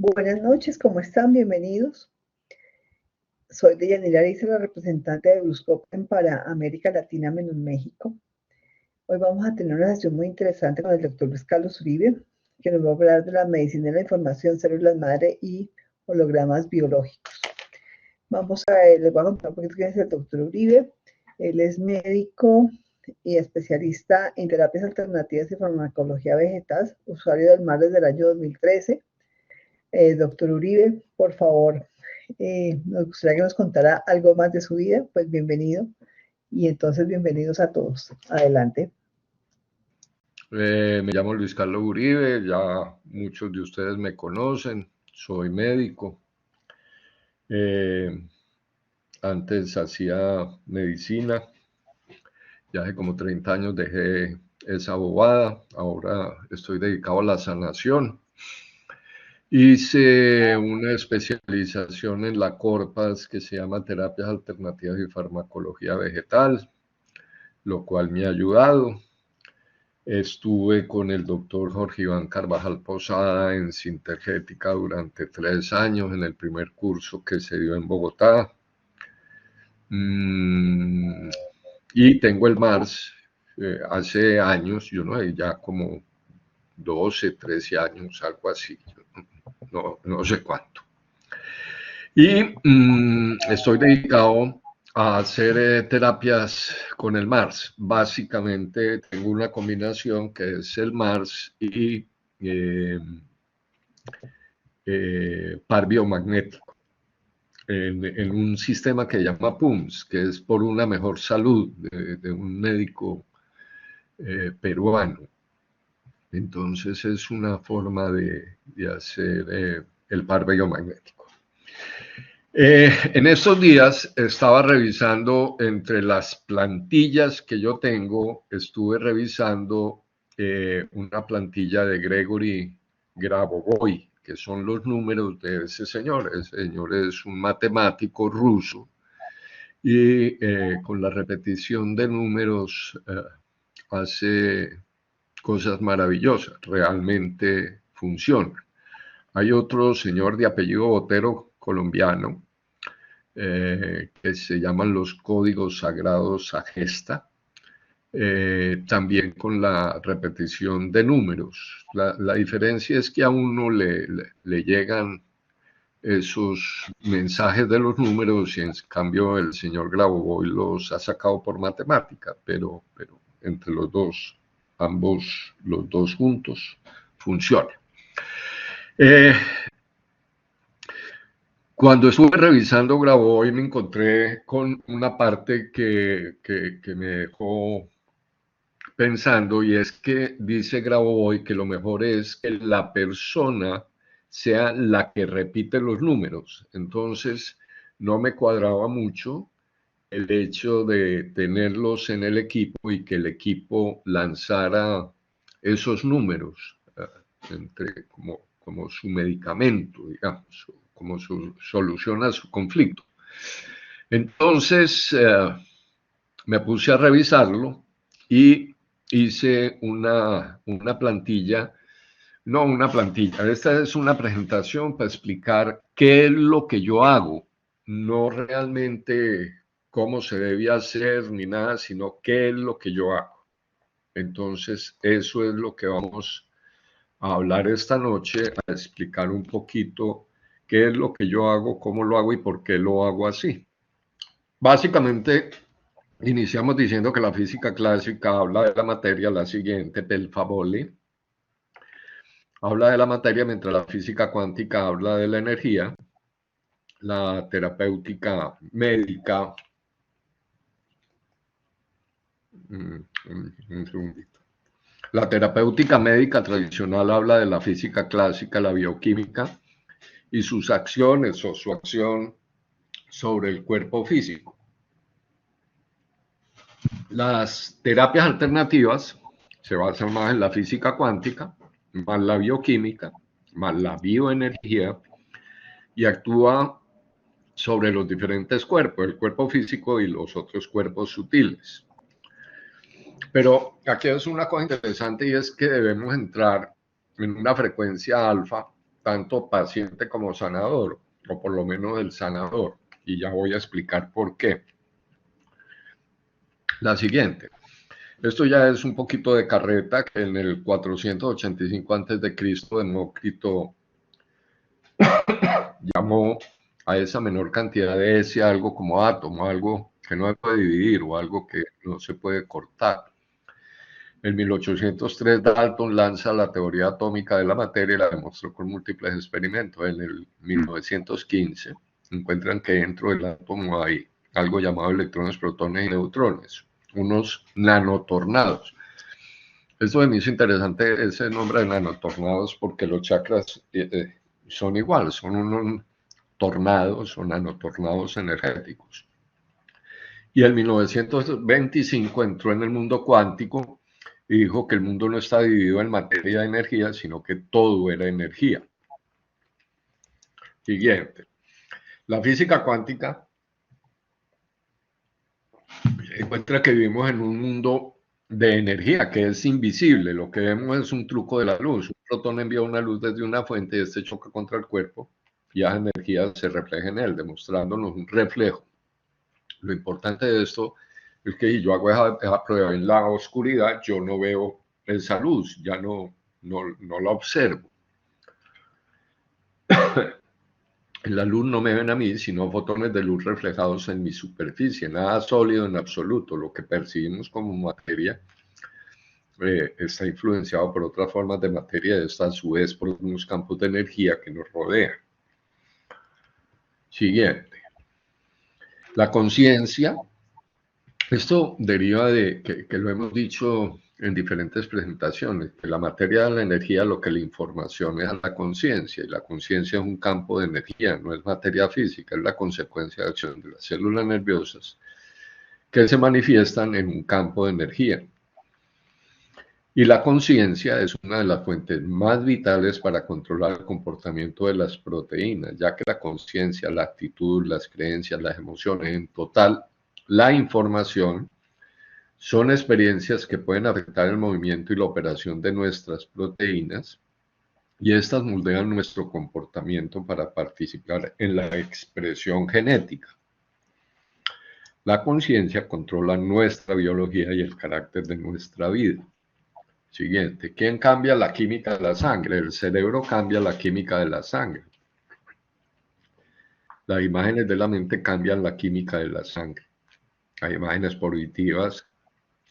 Buenas noches, ¿cómo están? Bienvenidos. Soy Deyanira Ariza, la representante de Buscopen para América Latina menos México. Hoy vamos a tener una sesión muy interesante con el doctor Luis Carlos Uribe, que nos va a hablar de la medicina de la información, células madre y hologramas biológicos. Les voy a contar un poquito quién es el doctor Uribe. Él es médico y especialista en terapias alternativas y farmacología vegetal, usuario del MAR desde el año 2013. Doctor Uribe, por favor, nos gustaría que nos contara algo más de su vida. Pues bienvenido. Y entonces bienvenidos a todos. Adelante. Me llamo Luis Carlos Uribe, ya muchos de ustedes me conocen, soy médico. Antes hacía medicina, ya hace como 30 años dejé esa bobada, ahora estoy dedicado a la sanación. Hice una especialización en la Corpas que se llama Terapias Alternativas y Farmacología Vegetal, lo cual me ha ayudado. Estuve con el doctor Jorge Iván Carvajal Posada en Sintergética durante 3 años en el primer curso que se dio en Bogotá. Y tengo el MARS hace años, yo no sé, ya como 12, 13 años, algo así, no sé cuánto. Y estoy dedicado a hacer terapias con el MARS. Básicamente tengo una combinación que es el MARS y par biomagnético en un sistema que se llama PUMS, que es por una mejor salud de un médico peruano. Entonces es una forma de hacer el par biomagnético. En estos días estaba revisando entre las plantillas que yo tengo, estuve revisando una plantilla de Gregory Grabovoi, que son los números de ese señor. Ese señor es un matemático ruso y con la repetición de números hace cosas maravillosas, realmente funciona. Hay otro señor de apellido Botero, colombiano, que se llaman los códigos sagrados Agesta, también con la repetición de números. La diferencia es que a uno le llegan esos mensajes de los números y en cambio el señor Grabovoi los ha sacado por matemática, pero entre los dos, los dos juntos, funciona. Cuando estuve revisando Grabovoi me encontré con una parte que me dejó pensando, y es que dice Grabovoi que lo mejor es que la persona sea la que repite los números. Entonces no me cuadraba mucho el hecho de tenerlos en el equipo y que el equipo lanzara esos números como su medicamento, digamos, como su solución a su conflicto. Entonces me puse a revisarlo y hice una plantilla, no una plantilla, esta es una presentación para explicar qué es lo que yo hago, no realmente cómo se debe hacer ni nada, sino qué es lo que yo hago. Entonces, eso es lo que vamos a hablar esta noche, a explicar un poquito qué es lo que yo hago, cómo lo hago y por qué lo hago así. Básicamente, iniciamos diciendo que la física clásica habla de la materia, la siguiente, per favore, habla de la materia, mientras la física cuántica habla de la energía, la terapéutica médica, un segundito. La terapéutica médica tradicional habla de la física clásica, la bioquímica y sus acciones o su acción sobre el cuerpo físico. Las terapias alternativas se basan más en la física cuántica, más la bioquímica, más la bioenergía y actúa sobre los diferentes cuerpos, el cuerpo físico y los otros cuerpos sutiles. Pero aquí es una cosa interesante y es que debemos entrar en una frecuencia alfa tanto paciente como sanador, o por lo menos el sanador, y ya voy a explicar por qué. La siguiente. Esto ya es un poquito de carreta, que en el 485 a.C. Demócrito llamó a esa menor cantidad de ese algo como átomo, algo que no se puede dividir o algo que no se puede cortar. En 1803 Dalton lanza la teoría atómica de la materia y la demostró con múltiples experimentos. En el 1915 encuentran que dentro del átomo hay algo llamado electrones, protones y neutrones, unos nanotornados. Esto de mí es interesante, ese nombre de nanotornados, porque los chakras son iguales, son unos tornados o nanotornados energéticos. Y en 1925 entró en el mundo cuántico y dijo que el mundo no está dividido en materia y energía, sino que todo era energía. Siguiente. La física cuántica encuentra que vivimos en un mundo de energía que es invisible. Lo que vemos es un truco de la luz. Un protón envía una luz desde una fuente y este choca contra el cuerpo y esa energía se refleja en él, demostrándonos un reflejo. Lo importante de esto es que si yo hago esa prueba en la oscuridad, yo no veo esa luz, ya no la observo. En la luz no me ven a mí, sino fotones de luz reflejados en mi superficie, nada sólido en absoluto. Lo que percibimos como materia está influenciado por otras formas de materia, esta a su vez por unos campos de energía que nos rodean. Siguiente. La conciencia. Esto deriva de que lo hemos dicho en diferentes presentaciones, que la materia de la energía, lo que la información es a la conciencia, y la conciencia es un campo de energía, no es materia física, es la consecuencia de acción de las células nerviosas que se manifiestan en un campo de energía. Y la conciencia es una de las fuentes más vitales para controlar el comportamiento de las proteínas, ya que la conciencia, la actitud, las creencias, las emociones, en total, la información, son experiencias que pueden afectar el movimiento y la operación de nuestras proteínas y estas moldean nuestro comportamiento para participar en la expresión genética. La conciencia controla nuestra biología y el carácter de nuestra vida. Siguiente, ¿quién cambia la química de la sangre? El cerebro cambia la química de la sangre. Las imágenes de la mente cambian la química de la sangre. Hay imágenes positivas,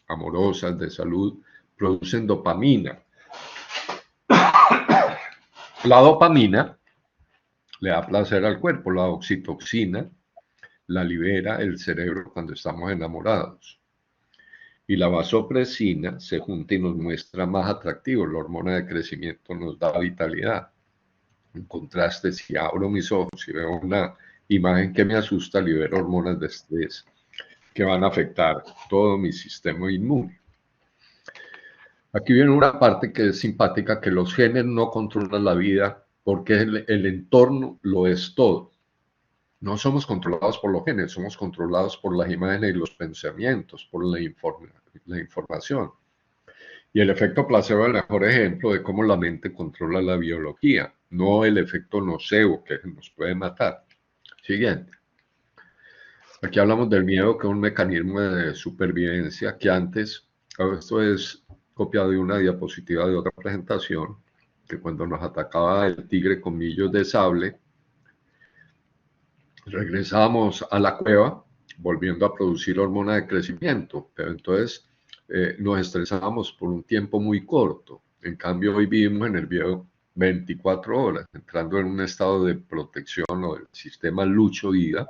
amorosas, de salud, producen dopamina. La dopamina le da placer al cuerpo, la oxitoxina la libera el cerebro cuando estamos enamorados. Y la vasopresina se junta y nos muestra más atractivo, la hormona de crecimiento nos da vitalidad. En contraste, si abro mis ojos y veo una imagen que me asusta, libero hormonas de estrés que van a afectar todo mi sistema inmune. Aquí viene una parte que es simpática, que los genes no controlan la vida porque el entorno lo es todo. No somos controlados por los genes, somos controlados por las imágenes y los pensamientos, por la información. Y el efecto placebo es el mejor ejemplo de cómo la mente controla la biología, no el efecto nocebo que nos puede matar. Siguiente. Aquí hablamos del miedo, que es un mecanismo de supervivencia que antes, esto es copiado de una diapositiva de otra presentación, que cuando nos atacaba el tigre con millos de sable, regresábamos a la cueva volviendo a producir hormona de crecimiento, pero entonces nos estresábamos por un tiempo muy corto. En cambio, hoy vivimos en el miedo 24 horas, entrando en un estado de protección o del sistema lucho-vida,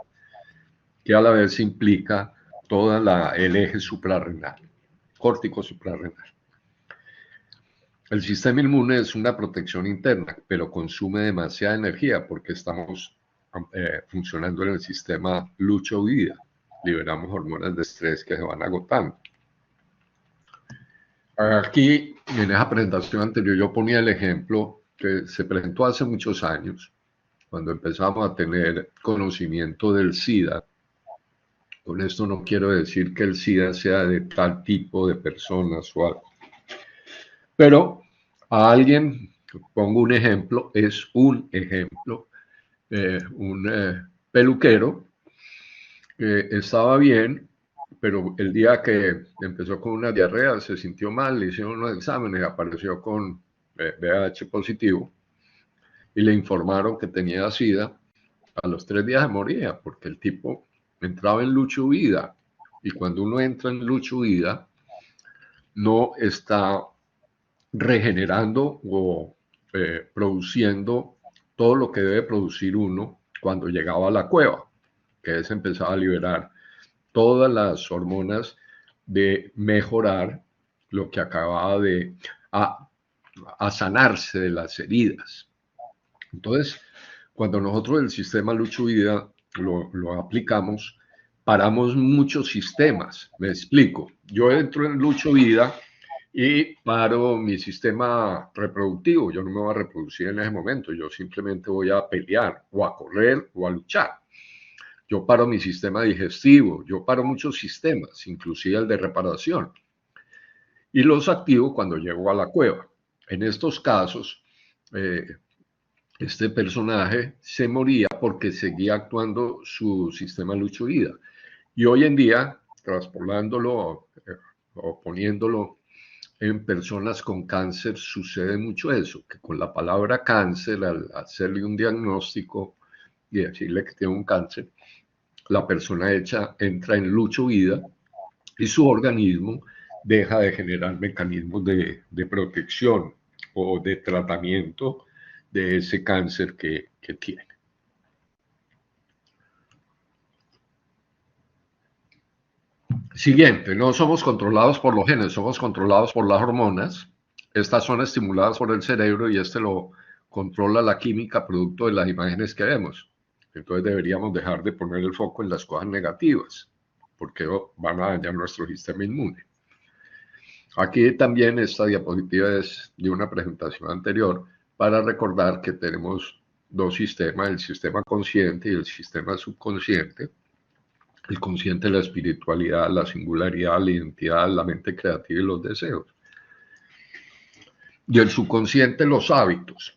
que a la vez implica todo el eje suprarrenal, córtico suprarrenal. El sistema inmune es una protección interna, pero consume demasiada energía porque estamos funcionando en el sistema lucha-huida. Liberamos hormonas de estrés que se van agotando. Aquí, en esa presentación anterior, yo ponía el ejemplo que se presentó hace muchos años, cuando empezamos a tener conocimiento del SIDA. Con esto no quiero decir que el SIDA sea de tal tipo de personas o algo. Pero a alguien Pongo un ejemplo, es un ejemplo, peluquero que estaba bien, pero el día que empezó con una diarrea se sintió mal, le hicieron unos exámenes, apareció con VIH positivo y le informaron que tenía SIDA. A los 3 días se moría porque el tipo entraba en lucha huida, y cuando uno entra en lucha huida no está regenerando o produciendo todo lo que debe producir uno cuando llegaba a la cueva, que es empezar a liberar todas las hormonas de mejorar lo que acababa de a, a sanarse de las heridas. Entonces, cuando nosotros el sistema Lucha Vida lo aplicamos, paramos muchos sistemas. Me explico. Yo entro en Lucha Vida y paro mi sistema reproductivo. Yo no me voy a reproducir en ese momento. Yo simplemente voy a pelear o a correr o a luchar. Yo paro mi sistema digestivo. Yo paro muchos sistemas, inclusive el de reparación. Y los activo cuando llego a la cueva. En estos casos, este personaje se moría porque seguía actuando su sistema lucha-vida. Y hoy en día, traspolándolo o poniéndolo en personas con cáncer, sucede mucho eso, que con la palabra cáncer, al hacerle un diagnóstico y decirle que tiene un cáncer, la persona entra en lucha-vida y su organismo deja de generar mecanismos de protección o de tratamiento de ese cáncer que tiene. Siguiente, no somos controlados por los genes, somos controlados por las hormonas. Estas son estimuladas por el cerebro y este lo controla la química producto de las imágenes que vemos. Entonces deberíamos dejar de poner el foco en las cosas negativas, porque van a dañar nuestro sistema inmune. Aquí también esta diapositiva es de una presentación anterior para recordar que tenemos dos sistemas, el sistema consciente y el sistema subconsciente. El consciente, la espiritualidad, la singularidad, la identidad, la mente creativa y los deseos. Y el subconsciente, los hábitos.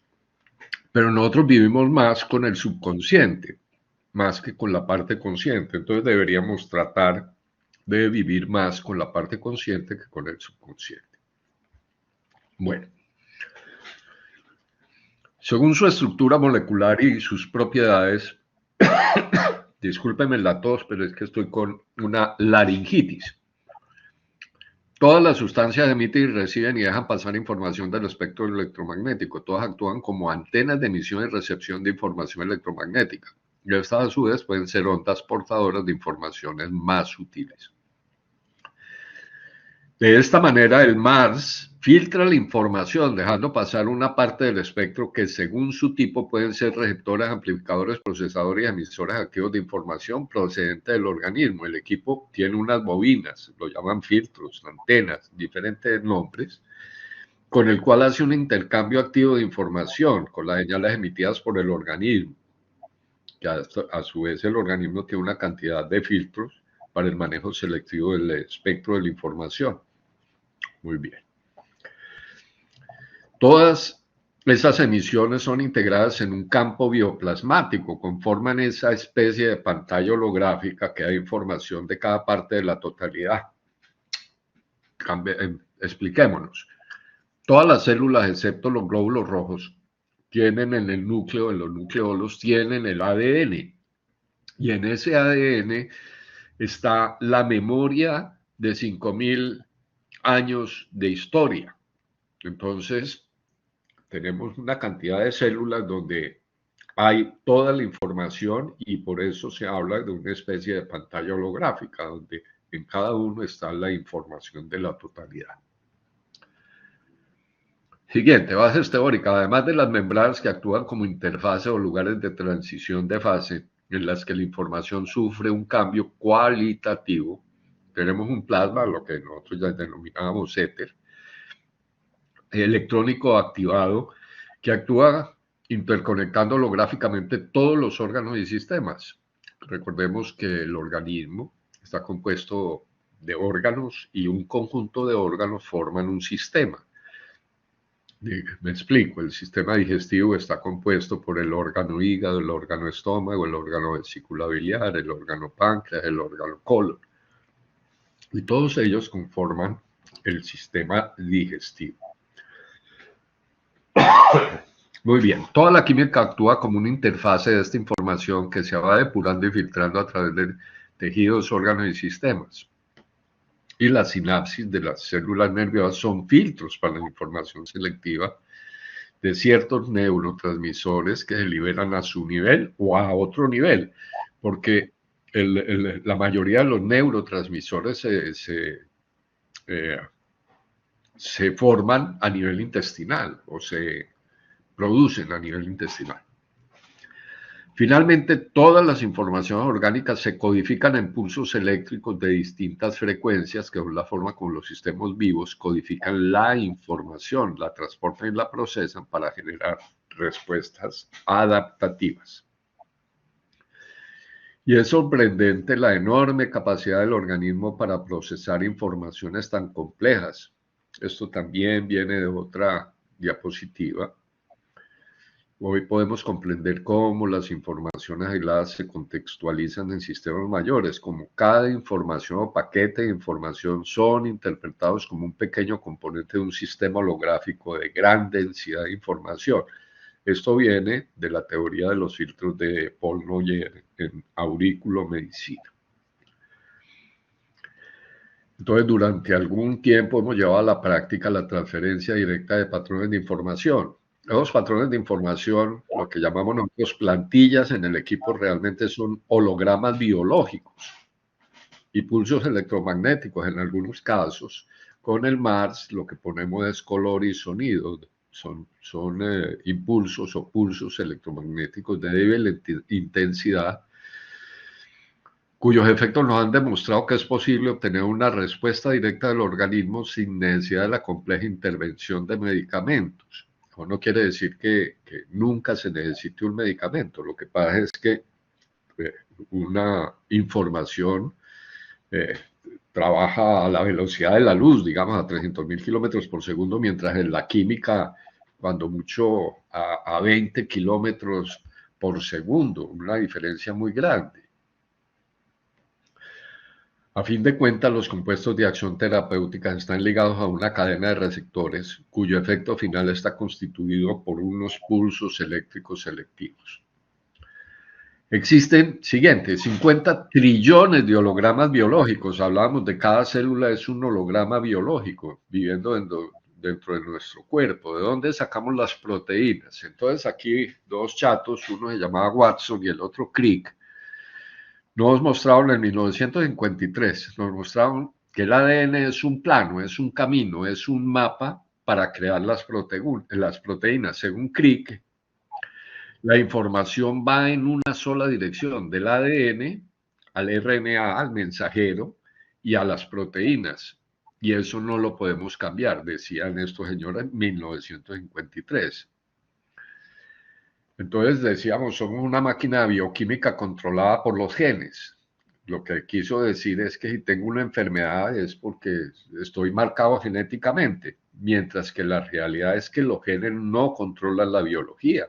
Pero nosotros vivimos más con el subconsciente, más que con la parte consciente. Entonces deberíamos tratar de vivir más con la parte consciente que con el subconsciente. Bueno, según su estructura molecular y sus propiedades, discúlpenme la tos, pero es que estoy con una laringitis. Todas las sustancias emiten y reciben y dejan pasar información del espectro electromagnético. Todas actúan como antenas de emisión y recepción de información electromagnética. Y estas a su vez pueden ser ondas portadoras de informaciones más sutiles. De esta manera, el MARS filtra la información, dejando pasar una parte del espectro que, según su tipo, pueden ser receptores, amplificadores, procesadores y emisores activos de información procedente del organismo. El equipo tiene unas bobinas, lo llaman filtros, antenas, diferentes nombres, con el cual hace un intercambio activo de información con las señales emitidas por el organismo. Que a su vez el organismo tiene una cantidad de filtros para el manejo selectivo del espectro de la información. Muy bien. Todas esas emisiones son integradas en un campo bioplasmático, conforman esa especie de pantalla holográfica que da información de cada parte de la totalidad. Expliquémonos. Todas las células, excepto los glóbulos rojos, tienen en el núcleo, en los nucleolos, tienen el ADN. Y en ese ADN está la memoria de 5.000 años de historia. Entonces, tenemos una cantidad de células donde hay toda la información y por eso se habla de una especie de pantalla holográfica donde en cada uno está la información de la totalidad. Siguiente, bases teóricas. Además de las membranas que actúan como interfase o lugares de transición de fase en las que la información sufre un cambio cualitativo, tenemos un plasma, lo que nosotros ya denominábamos éter, electrónico activado, que actúa interconectando holográficamente todos los órganos y sistemas. Recordemos que el organismo está compuesto de órganos y un conjunto de órganos forman un sistema. Me explico, el sistema digestivo está compuesto por el órgano hígado, el órgano estómago, el órgano vesícula biliar, el órgano páncreas, el órgano colon. Y todos ellos conforman el sistema digestivo. Muy bien, toda la química actúa como una interfase de esta información que se va depurando y filtrando a través de tejidos, órganos y sistemas. Y la sinapsis de las células nerviosas son filtros para la información selectiva de ciertos neurotransmisores que se liberan a su nivel o a otro nivel, porque la mayoría de los neurotransmisores se forman a nivel intestinal o se producen a nivel intestinal. Finalmente, todas las informaciones orgánicas se codifican en pulsos eléctricos de distintas frecuencias, que es la forma como los sistemas vivos codifican la información, la transportan y la procesan para generar respuestas adaptativas. Y es sorprendente la enorme capacidad del organismo para procesar informaciones tan complejas. Esto también viene de otra diapositiva. Hoy podemos comprender cómo las informaciones aisladas se contextualizan en sistemas mayores, como cada información o paquete de información son interpretados como un pequeño componente de un sistema holográfico de gran densidad de información. Esto viene de la teoría de los filtros de Paul Noyer en Auriculomedicina. Entonces, durante algún tiempo hemos llevado a la práctica la transferencia directa de patrones de información. Los patrones de información, lo que llamamos nosotros plantillas en el equipo, realmente son hologramas biológicos y pulsos electromagnéticos en algunos casos. Con el MARS lo que ponemos es color y sonido. Son impulsos o pulsos electromagnéticos de débil intensidad, cuyos efectos nos han demostrado que es posible obtener una respuesta directa del organismo sin necesidad de la compleja intervención de medicamentos. Eso no quiere decir que nunca se necesite un medicamento. Lo que pasa es que una información eh, trabaja a la velocidad de la luz, digamos a 300.000 kilómetros por segundo, mientras en la química, cuando mucho, a 20 kilómetros por segundo, una diferencia muy grande. A fin de cuentas, los compuestos de acción terapéutica están ligados a una cadena de receptores cuyo efecto final está constituido por unos pulsos eléctricos selectivos. Existen, 50 trillones de hologramas biológicos. Hablamos de cada célula es un holograma biológico viviendo dentro de nuestro cuerpo. ¿De dónde sacamos las proteínas? Entonces aquí dos chatos, uno se llamaba Watson y el otro Crick, nos mostraron en 1953, nos mostraron que el ADN es un plano, es un camino, es un mapa para crear las proteínas. Según Crick, la información va en una sola dirección, del ADN al RNA, al mensajero, y a las proteínas. Y eso no lo podemos cambiar, decían estos señores en 1953. Entonces decíamos, somos una máquina bioquímica controlada por los genes. Lo que quiso decir es que si tengo una enfermedad es porque estoy marcado genéticamente, mientras que la realidad es que los genes no controlan la biología.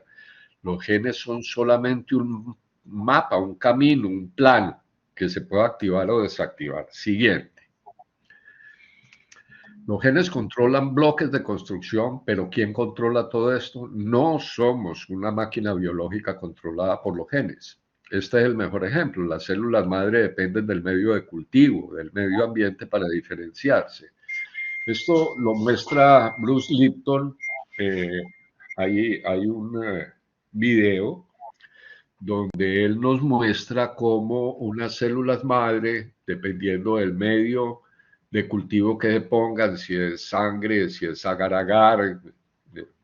Los genes son solamente un mapa, un camino, un plan que se puede activar o desactivar. Siguiente. Los genes controlan bloques de construcción, pero ¿quién controla todo esto? No somos una máquina biológica controlada por los genes. Este es el mejor ejemplo. Las células madre dependen del medio de cultivo, del medio ambiente para diferenciarse. Esto lo muestra Bruce Lipton. Hay un video donde él nos muestra cómo unas células madre, dependiendo del medio de cultivo que pongan, si es sangre, si es agar-agar,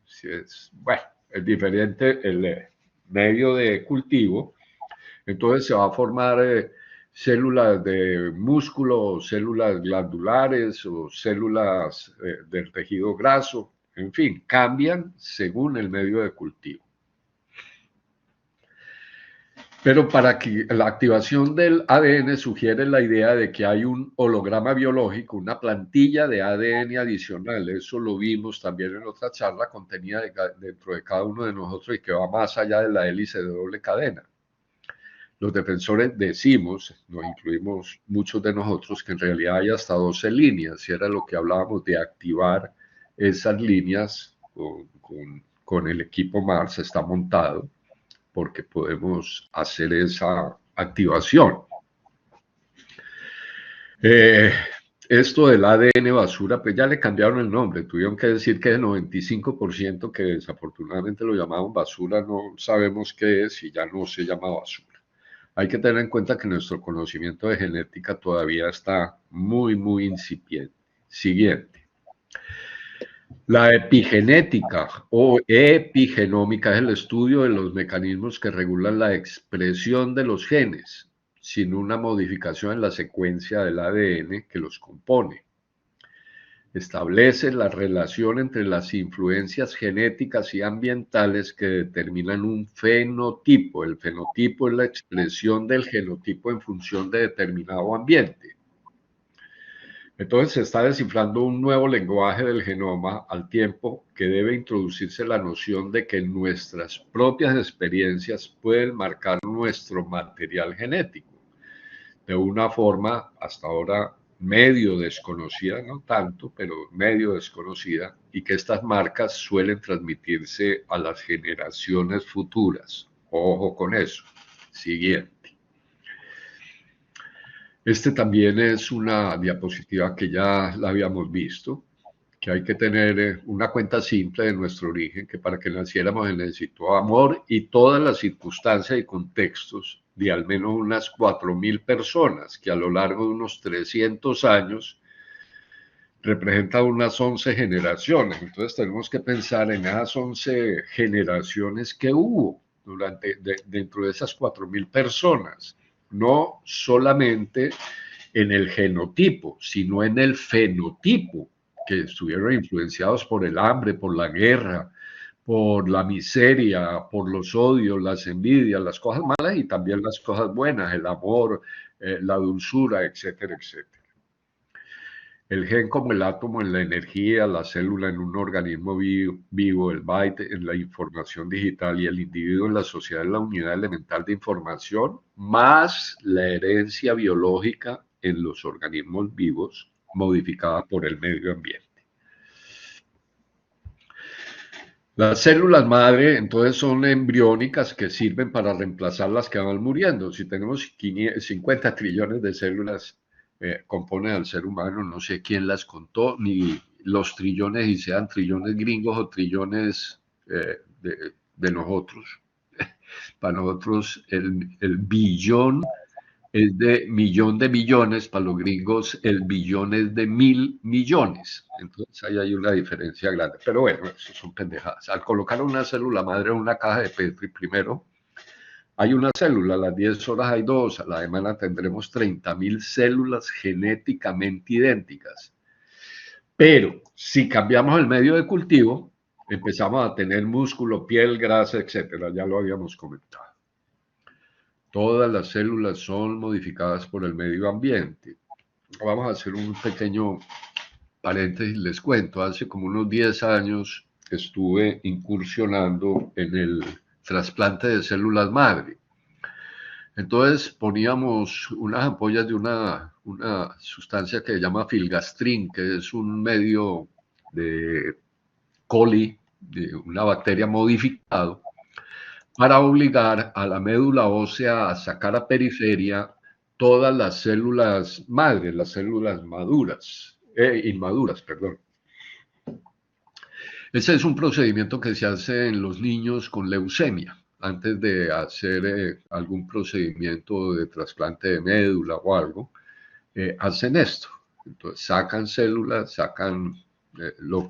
si es, bueno, es diferente el medio de cultivo, entonces se va a formar células de músculo, células glandulares o células del tejido graso, en fin, cambian según el medio de cultivo. Pero para que la activación del ADN sugiere la idea de que hay un holograma biológico, una plantilla de ADN adicional. Eso lo vimos también en otra charla contenida dentro de cada uno de nosotros y que va más allá de la hélice de doble cadena. Los defensores decimos, nos incluimos muchos de nosotros, que en realidad hay hasta 12 líneas, y era lo que hablábamos de activar esas líneas con el equipo Mars, está montado, porque podemos hacer esa activación. Esto del ADN basura, pues ya le cambiaron el nombre, tuvieron que decir que el 95% que desafortunadamente lo llamaban basura, no sabemos qué es y ya no se llama basura. Hay que tener en cuenta que nuestro conocimiento de genética todavía está muy, muy incipiente. Siguiente. La epigenética o epigenómica es el estudio de los mecanismos que regulan la expresión de los genes sin una modificación en la secuencia del ADN que los compone. Establece la relación entre las influencias genéticas y ambientales que determinan un fenotipo. El fenotipo es la expresión del genotipo en función de determinado ambiente. Entonces se está descifrando un nuevo lenguaje del genoma al tiempo que debe introducirse la noción de que nuestras propias experiencias pueden marcar nuestro material genético de una forma hasta ahora medio desconocida, no tanto, pero medio desconocida, y que estas marcas suelen transmitirse a las generaciones futuras. Ojo con eso. Siguiente. Este también es una diapositiva que ya la habíamos visto, que hay que tener una cuenta simple de nuestro origen, que para que naciéramos se necesitó amor y todas las circunstancias y contextos de al menos unas 4.000 personas, que a lo largo de unos 300 años representan unas 11 generaciones. Entonces tenemos que pensar en esas 11 generaciones que hubo dentro de esas 4.000 personas, no solamente en el genotipo, sino en el fenotipo, que estuvieron influenciados por el hambre, por la guerra, por la miseria, por los odios, las envidias, las cosas malas y también las cosas buenas, el amor, la dulzura, etcétera, etcétera. El gen como el átomo en la energía, la célula en un organismo vivo, el byte en la información digital y el individuo en la sociedad en la unidad elemental de información, más la herencia biológica en los organismos vivos modificada por el medio ambiente. Las células madre entonces son embriónicas que sirven para reemplazar las que van muriendo. Si tenemos 50 trillones de células componen al ser humano, no sé quién las contó, ni los trillones, y sean trillones gringos o trillones de nosotros. Para nosotros el billón es de millón de millones, para los gringos el billón es de 1.000 millones. Entonces ahí hay una diferencia grande. Pero bueno, eso son pendejadas. Al colocar una célula madre en una caja de Petri, primero hay una célula, a las 10 horas hay dos, a la semana tendremos 30.000 células genéticamente idénticas. Pero si cambiamos el medio de cultivo, empezamos a tener músculo, piel, grasa, etcétera. Ya lo habíamos comentado. Todas las células son modificadas por el medio ambiente. Vamos a hacer un pequeño paréntesis, les cuento. Hace como unos 10 años estuve incursionando en el trasplante de células madre. Entonces poníamos unas ampollas de una sustancia que se llama filgastrin, que es un medio de coli, de una bacteria modificado, para obligar a la médula ósea a sacar a periferia todas las células madres, las células inmaduras, perdón. Ese es un procedimiento que se hace en los niños con leucemia, antes de hacer algún procedimiento de trasplante de médula o algo, hacen esto. Entonces sacan células, sacan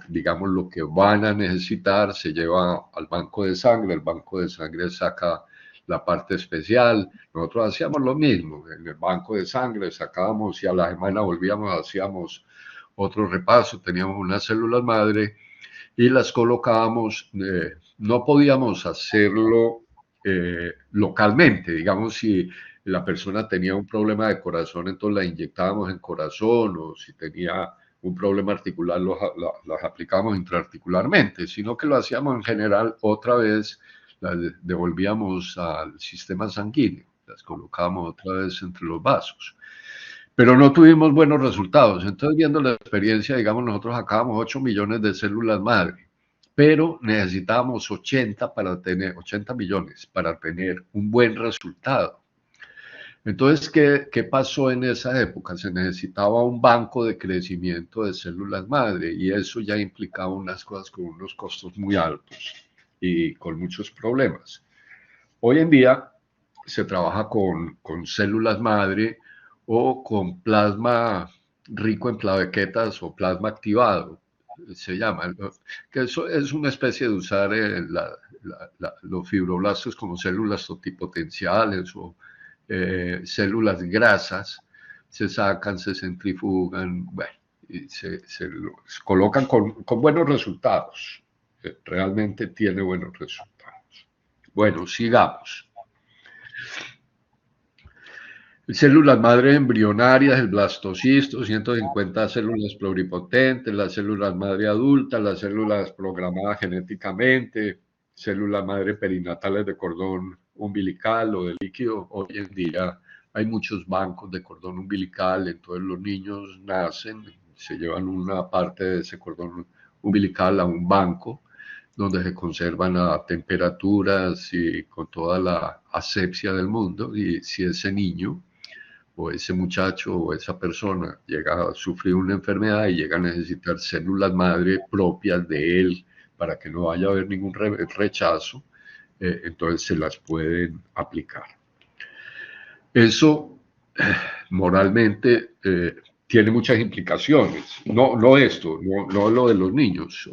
digamos lo que van a necesitar, se lleva al banco de sangre, el banco de sangre saca la parte especial. Nosotros hacíamos lo mismo, en el banco de sangre sacábamos y a la semana volvíamos, hacíamos otro repaso, teníamos unas células madre y las colocábamos. No podíamos hacerlo localmente. Digamos, si la persona tenía un problema de corazón, entonces la inyectábamos en corazón, o si tenía un problema articular, las aplicábamos intraarticularmente, sino que lo hacíamos en general otra vez, las devolvíamos al sistema sanguíneo, las colocábamos otra vez entre los vasos. Pero no tuvimos buenos resultados. Entonces, viendo la experiencia, digamos, nosotros sacábamos 8 millones de células madre, pero necesitábamos 80 millones para tener un buen resultado. Entonces, ¿qué pasó en esa época? Se necesitaba un banco de crecimiento de células madre, y eso ya implicaba unas cosas con unos costos muy altos y con muchos problemas. Hoy en día se trabaja con células madre o con plasma rico en plaquetas o plasma activado, se llama, que eso es una especie de usar los fibroblastos como células totipotenciales o células grasas, se sacan, se centrifugan, bueno, y se colocan con buenos resultados. Realmente tiene buenos resultados. Bueno, sigamos. Células madre embrionarias, el blastocisto, 150 células pluripotentes, las células madre adultas, las células programadas genéticamente, células madre perinatales de cordón umbilical o de líquido. Hoy en día hay muchos bancos de cordón umbilical, entonces los niños nacen, se llevan una parte de ese cordón umbilical a un banco donde se conservan a temperaturas y con toda la asepsia del mundo, y si ese niño o ese muchacho o esa persona llega a sufrir una enfermedad y llega a necesitar células madre propias de él para que no vaya a haber ningún rechazo, entonces se las pueden aplicar. Eso moralmente tiene muchas implicaciones. No esto, no lo de los niños,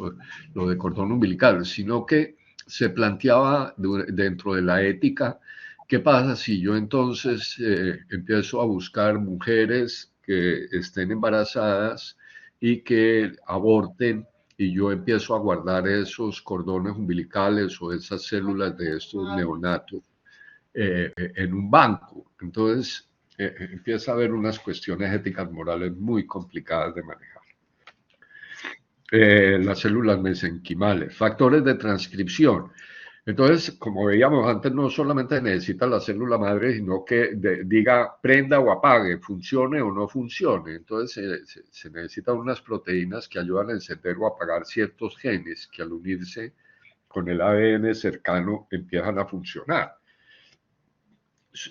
lo de cordón umbilical, sino que se planteaba dentro de la ética. ¿Qué pasa si yo entonces empiezo a buscar mujeres que estén embarazadas y que aborten, y yo empiezo a guardar esos cordones umbilicales o esas células de estos neonatos en un banco? Entonces empieza a haber unas cuestiones éticas morales muy complicadas de manejar. Las células mesenquimales, factores de transcripción. Entonces, como veíamos antes, no solamente necesita la célula madre, sino que diga prenda o apague, funcione o no funcione. Entonces, se necesitan unas proteínas que ayudan a encender o apagar ciertos genes que al unirse con el ADN cercano empiezan a funcionar.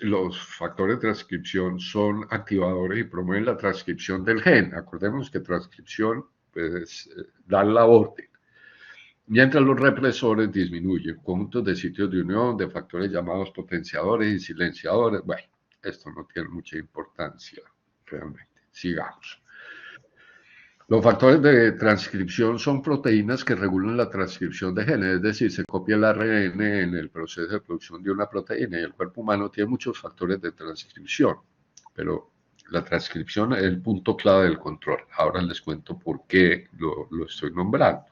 Los factores de transcripción son activadores y promueven la transcripción del gen. Acordemos que transcripción pues, da la orden. Mientras los represores disminuyen conjuntos de sitios de unión de factores llamados potenciadores y silenciadores. Bueno, esto no tiene mucha importancia realmente. Sigamos. Los factores de transcripción son proteínas que regulan la transcripción de genes, es decir, se copia el ARN en el proceso de producción de una proteína, y el cuerpo humano tiene muchos factores de transcripción, pero la transcripción es el punto clave del control. Ahora les cuento por qué lo estoy nombrando.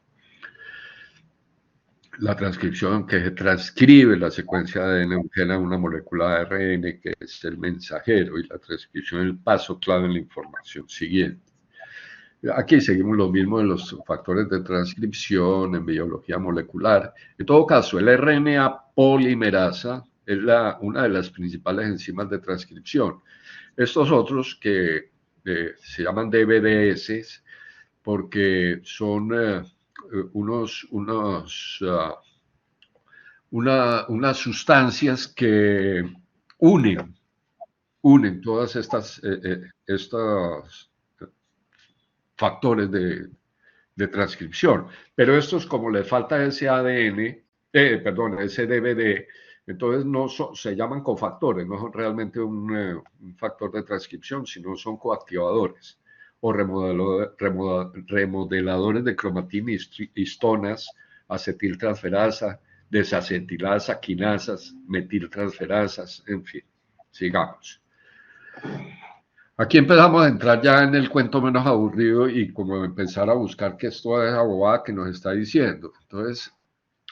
La transcripción, que se transcribe la secuencia de ADN a una molécula de ARN, que es el mensajero, y la transcripción es el paso clave en la información siguiente. Aquí seguimos lo mismo de los factores de transcripción en biología molecular. En todo caso, el RNA polimerasa es una de las principales enzimas de transcripción. Estos otros que se llaman DBDS porque son unas sustancias que unen todas estas factores de transcripción. Pero estos, como le falta ese ADN, ese DVD, entonces no se llaman cofactores, no son realmente un factor de transcripción, sino son coactivadores o remodeladores de cromatina, histonas, acetiltransferasa, desacetilasas, quinasas, metiltransferasas, en fin. Sigamos. Aquí empezamos a entrar ya en el cuento menos aburrido y como empezar a buscar qué es toda esa bobada que nos está diciendo. Entonces,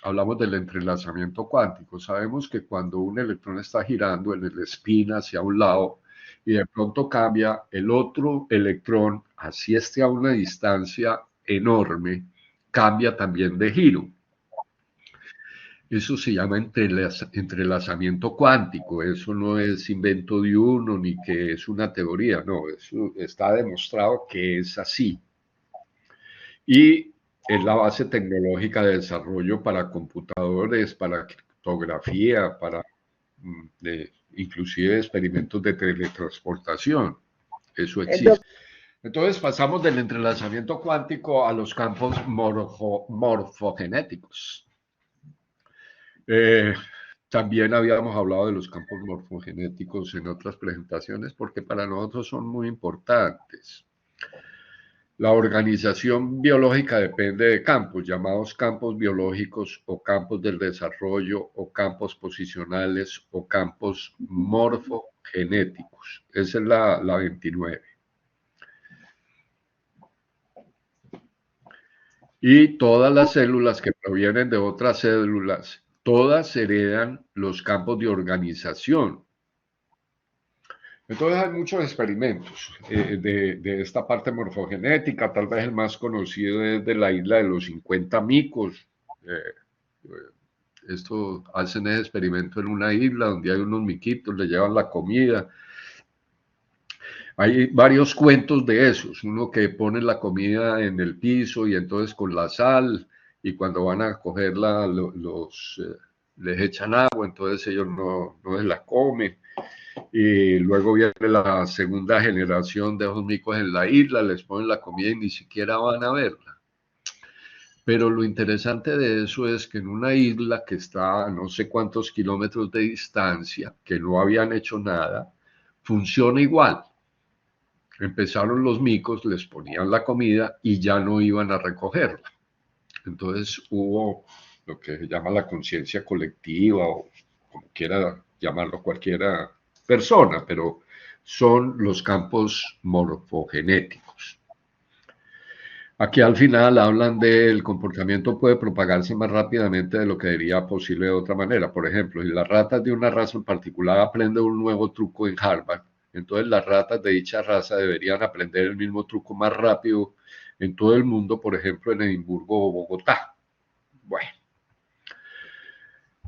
hablamos del entrelazamiento cuántico. Sabemos que cuando un electrón está girando en el spin hacia un lado y de pronto cambia, el otro electrón, así esté a una distancia enorme, cambia también de giro. Eso se llama entrelazamiento cuántico. Eso no es invento de uno ni que es una teoría, no, eso está demostrado que es así. Y es la base tecnológica de desarrollo para computadores, para criptografía, para inclusive experimentos de teletransportación. Eso existe. Entonces pasamos del entrelazamiento cuántico a los campos morfogenéticos. También habíamos hablado de los campos morfogenéticos en otras presentaciones porque para nosotros son muy importantes. La organización biológica depende de campos, llamados campos biológicos o campos del desarrollo o campos posicionales o campos morfogenéticos. Esa es la 29. Y todas las células que provienen de otras células, todas heredan los campos de organización. Entonces hay muchos experimentos de esta parte morfogenética. Tal vez el más conocido es de la isla de los 50 micos. Esto hacen ese experimento en una isla donde hay unos miquitos, le llevan la comida. Hay varios cuentos de esos, uno que pone la comida en el piso y entonces con la sal, y cuando van a cogerla les echan agua, entonces ellos no se la comen. Y luego viene la segunda generación de esos micos en la isla, les ponen la comida y ni siquiera van a verla. Pero lo interesante de eso es que en una isla que está a no sé cuántos kilómetros de distancia, que no habían hecho nada, funciona igual. Empezaron los micos, les ponían la comida y ya no iban a recogerla. Entonces hubo lo que se llama la conciencia colectiva o como quiera llamarlo cualquiera persona, pero son los campos morfogenéticos. Aquí al final hablan del comportamiento puede propagarse más rápidamente de lo que sería posible de otra manera. Por ejemplo, si las ratas de una raza en particular aprenden un nuevo truco en Harvard, entonces las ratas de dicha raza deberían aprender el mismo truco más rápido en todo el mundo, por ejemplo, en Edimburgo o Bogotá. Bueno,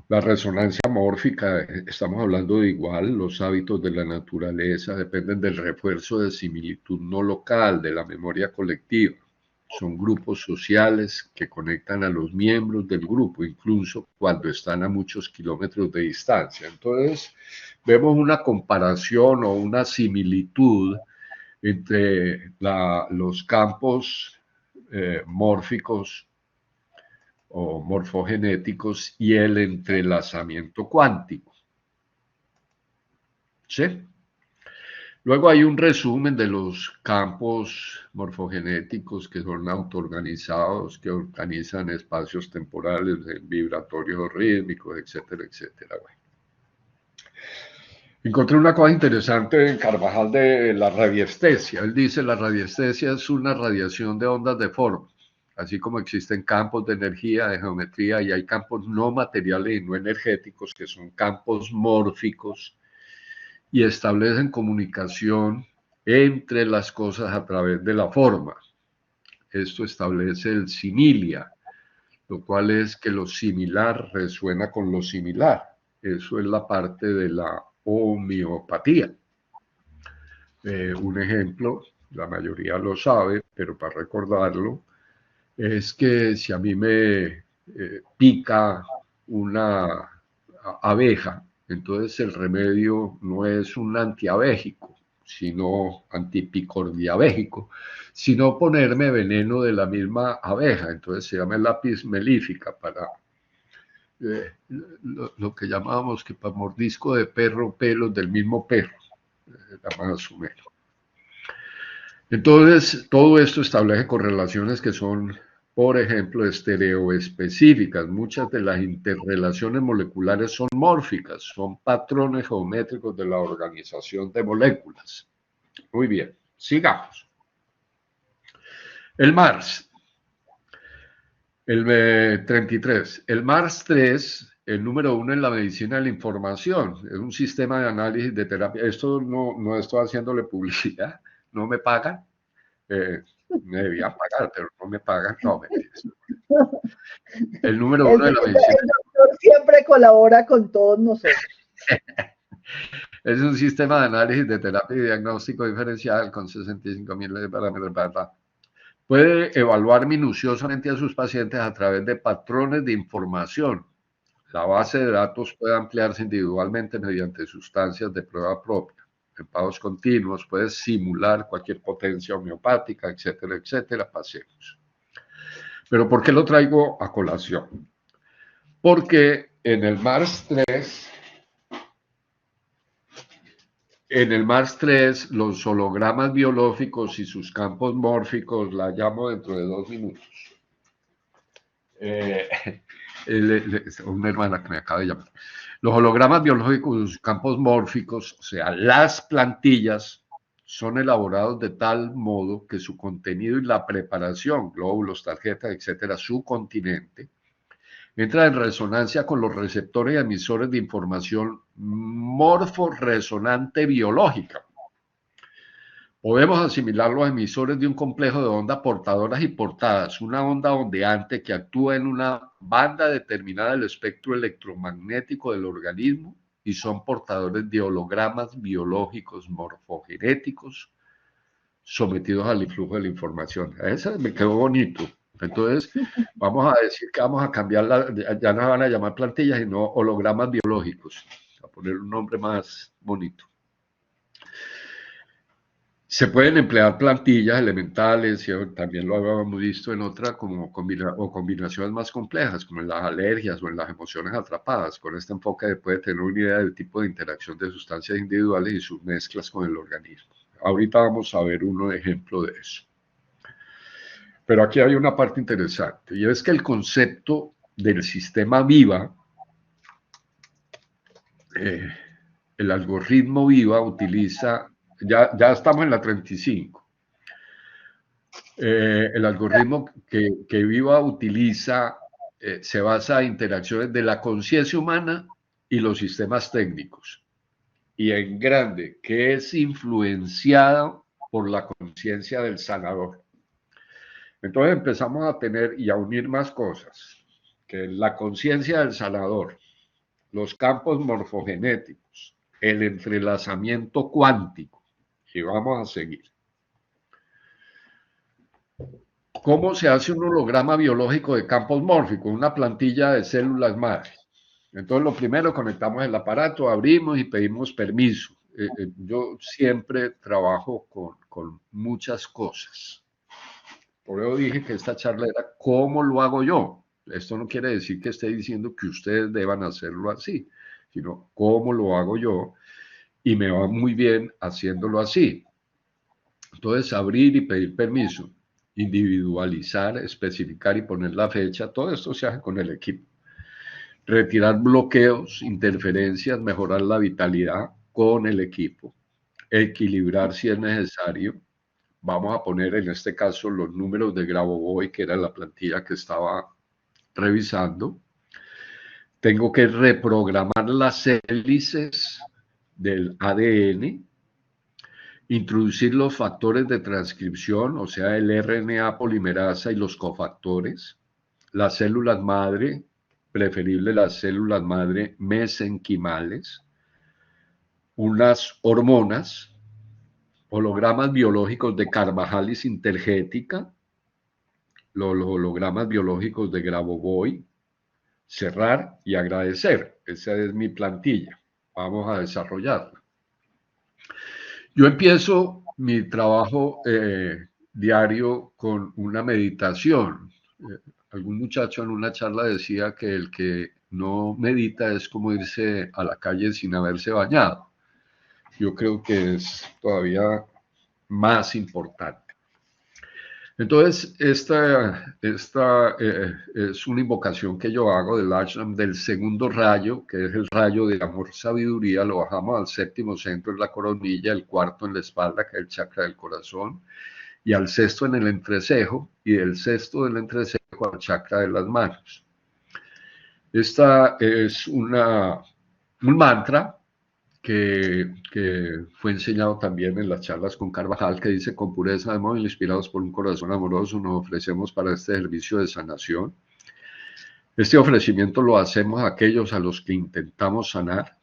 la resonancia mórfica, estamos hablando de igual, los hábitos de la naturaleza dependen del refuerzo de similitud no local, de la memoria colectiva. Son grupos sociales que conectan a los miembros del grupo, incluso cuando están a muchos kilómetros de distancia. Entonces, vemos una comparación o una similitud entre los campos mórficos o morfogenéticos y el entrelazamiento cuántico. ¿Sí? Luego hay un resumen de los campos morfogenéticos que son autoorganizados, que organizan espacios temporales, vibratorios rítmicos, etcétera, etcétera. Bueno. Encontré una cosa interesante en Carvajal de la radiestesia. Él dice la radiestesia es una radiación de ondas de forma. Así como existen campos de energía, de geometría, y hay campos no materiales y no energéticos, que son campos mórficos, y establecen comunicación entre las cosas a través de la forma. Esto establece el similia, lo cual es que lo similar resuena con lo similar. Eso es la parte de la homeopatía. Un ejemplo, la mayoría lo sabe, pero para recordarlo, es que si a mí me pica una abeja, entonces el remedio no es un antiabéjico, sino antipicordiabéjico, sino ponerme veneno de la misma abeja. Entonces se llama el lápiz melífica para lo que llamábamos que para mordisco de perro, pelos del mismo perro, más o menos. Entonces, todo esto establece correlaciones que son, por ejemplo, estereoespecíficas. Muchas de las interrelaciones moleculares son mórficas, son patrones geométricos de la organización de moléculas. Muy bien, sigamos. El Mars. El 33. El MARS-3, el número uno en la medicina de la información, es un sistema de análisis de terapia. Esto no estoy haciéndole publicidad, no me pagan. Me debían pagar, pero no me pagan. No, mentiras. El número uno de la medicina El doctor siempre colabora con todos nosotros. es un sistema de análisis de terapia y diagnóstico diferencial con 65.000 parámetros. Puede evaluar minuciosamente a sus pacientes a través de patrones de información. La base de datos puede ampliarse individualmente mediante sustancias de prueba propia. En pagos continuos puede simular cualquier potencia homeopática, etcétera, etcétera. Pasemos. Pero ¿por qué lo traigo a colación? Porque en el MARS-3, los hologramas biológicos y sus campos mórficos, la llamo dentro de 2 minutos. Una hermana que me acaba de llamar. Los hologramas biológicos y sus campos mórficos, o sea, las plantillas, son elaborados de tal modo que su contenido y la preparación, glóbulos, tarjetas, etcétera, su continente, entra en resonancia con los receptores y emisores de información morforesonante biológica. Podemos asimilar los emisores de un complejo de ondas portadoras y portadas, una onda ondeante que actúa en una banda determinada del espectro electromagnético del organismo y son portadores de hologramas biológicos morfogenéticos sometidos al influjo de la información. Esa me quedó bonito. Entonces, vamos a decir que vamos a cambiar, ya no van a llamar plantillas, sino hologramas biológicos, a poner un nombre más bonito. Se pueden emplear plantillas elementales, y también lo habíamos visto en otra, como combinaciones más complejas, como en las alergias o en las emociones atrapadas. Con este enfoque puede tener una idea del tipo de interacción de sustancias individuales y sus mezclas con el organismo. Ahorita vamos a ver un ejemplo de eso. Pero aquí hay una parte interesante, y es que el concepto del sistema VIVA, el algoritmo VIVA utiliza, ya estamos en la 35, el algoritmo que VIVA utiliza se basa en interacciones de la conciencia humana y los sistemas técnicos, y en grande, que es influenciada por la conciencia del sanador. Entonces empezamos a tener y a unir más cosas, que la conciencia del sanador, los campos morfogenéticos, el entrelazamiento cuántico, y vamos a seguir. ¿Cómo se hace un holograma biológico de campos mórficos? Una plantilla de células madre. Entonces, lo primero, conectamos el aparato, abrimos y pedimos permiso. Yo siempre trabajo con muchas cosas. Por eso dije que esta charla era ¿cómo lo hago yo? Esto no quiere decir que esté diciendo que ustedes deban hacerlo así, sino cómo lo hago yo y me va muy bien haciéndolo así. Entonces, abrir y pedir permiso, individualizar, especificar y poner la fecha, todo esto se hace con el equipo. Retirar bloqueos, interferencias, mejorar la vitalidad con el equipo. Equilibrar si es necesario. Vamos a poner en este caso los números de Grabovoi, que era la plantilla que estaba revisando. Tengo que reprogramar las hélices del ADN, introducir los factores de transcripción, o sea, el RNA polimerasa y los cofactores, las células madre, preferible las células madre mesenquimales, unas hormonas, hologramas biológicos de Carvajal y Sintergética, los hologramas biológicos de Grabovoi, cerrar y agradecer. Esa es mi plantilla. Vamos a desarrollarla. Yo empiezo mi trabajo diario con una meditación. Algún muchacho en una charla decía que el que no medita es como irse a la calle sin haberse bañado. Yo creo que es todavía más importante. Entonces, esta es una invocación que yo hago del ashram del segundo rayo, que es el rayo del amor sabiduría. Lo bajamos al séptimo centro en la coronilla, el cuarto en la espalda, que es el chakra del corazón, y al sexto en el entrecejo, y del sexto del entrecejo dejo al chakra de las manos. Esta es un mantra que fue enseñado también en las charlas con Carvajal, que dice: con pureza de móvil, inspirados por un corazón amoroso, nos ofrecemos para este servicio de sanación. Este ofrecimiento lo hacemos a aquellos a los que intentamos sanar.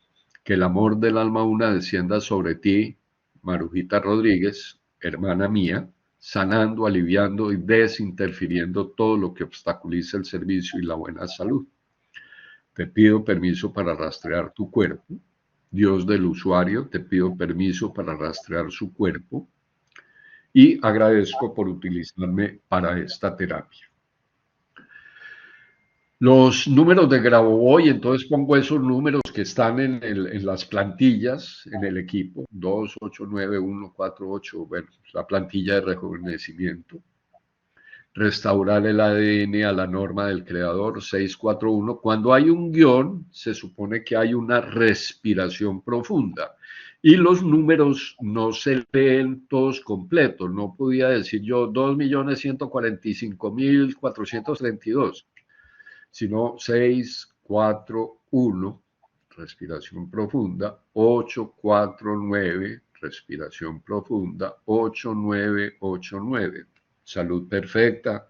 Que el amor del alma una descienda sobre ti, Marujita Rodríguez, hermana mía, sanando, aliviando y desinterfiriendo todo lo que obstaculiza el servicio y la buena salud. Te pido permiso para rastrear tu cuerpo. Dios del usuario, te pido permiso para rastrear su cuerpo y agradezco por utilizarme para esta terapia. Los números de Grabovoi, entonces pongo esos números que están en las plantillas, en el equipo, 2891148, bueno, la plantilla de rejuvenecimiento. Restaurar el ADN a la norma del creador, 641. Cuando hay un guión, se supone que hay una respiración profunda. Y los números no se leen todos completos. No podía decir yo 2.145.432, sino 641, respiración profunda, 849, respiración profunda, 8989. Salud perfecta,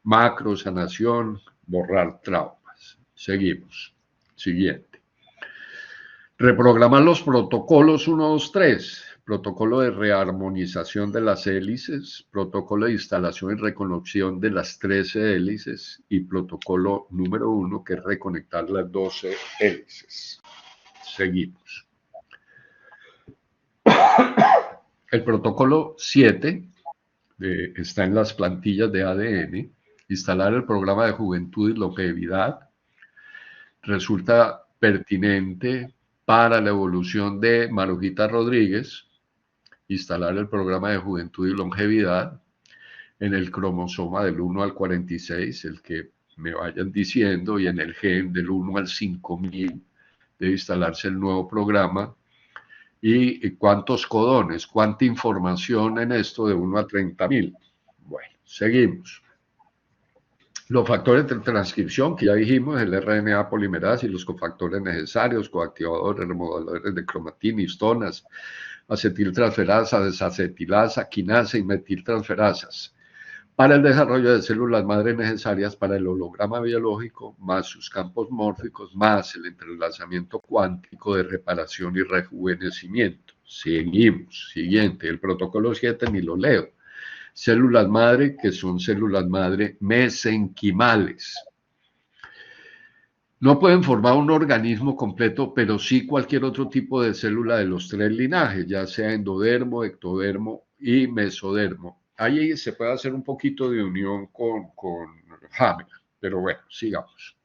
macro sanación, borrar traumas. Seguimos. Siguiente. Reprogramar los protocolos 1, 2, 3. Protocolo de rearmonización de las hélices, protocolo de instalación y reconexión de las 13 hélices y protocolo número 1, que es reconectar las 12 hélices. Seguimos. El protocolo 7 está en las plantillas de ADN. Instalar el programa de juventud y longevidad resulta pertinente para la evolución de Marujita Rodríguez. Instalar el programa de juventud y longevidad en el cromosoma del 1 al 46, el que me vayan diciendo, y en el gen del 1 al 5000 debe instalarse el nuevo programa. ¿Y cuántos codones? ¿Cuánta información en esto de 1 a 30.000? Bueno, seguimos. Los factores de transcripción, que ya dijimos, el RNA polimerasa y los cofactores necesarios, coactivadores, remodeladores de cromatina, histonas, acetiltransferasa, desacetilasa, quinasa y metiltransferasas, para el desarrollo de células madre necesarias para el holograma biológico, más sus campos mórficos, más el entrelazamiento cuántico de reparación y rejuvenecimiento. Seguimos. Siguiente, el protocolo 7 ni lo leo. Células madre, que son células madre mesenquimales. No pueden formar un organismo completo, pero sí cualquier otro tipo de célula de los 3 linajes, ya sea endodermo, ectodermo y mesodermo. Ahí se puede hacer un poquito de unión con Hammer, pero bueno, sigamos.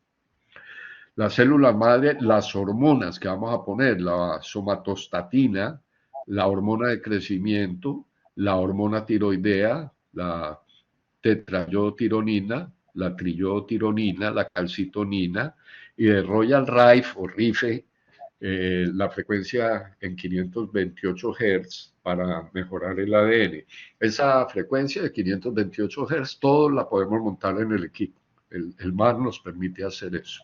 La célula madre, las hormonas que vamos a poner, la somatostatina, la hormona de crecimiento, la hormona tiroidea, la tetrayodotironina, la triyodotironina, la calcitonina, y de Royal Rife o Rife, la frecuencia en 528 Hz para mejorar el ADN. Esa frecuencia de 528 Hz, todos la podemos montar en el equipo. El MAR nos permite hacer eso.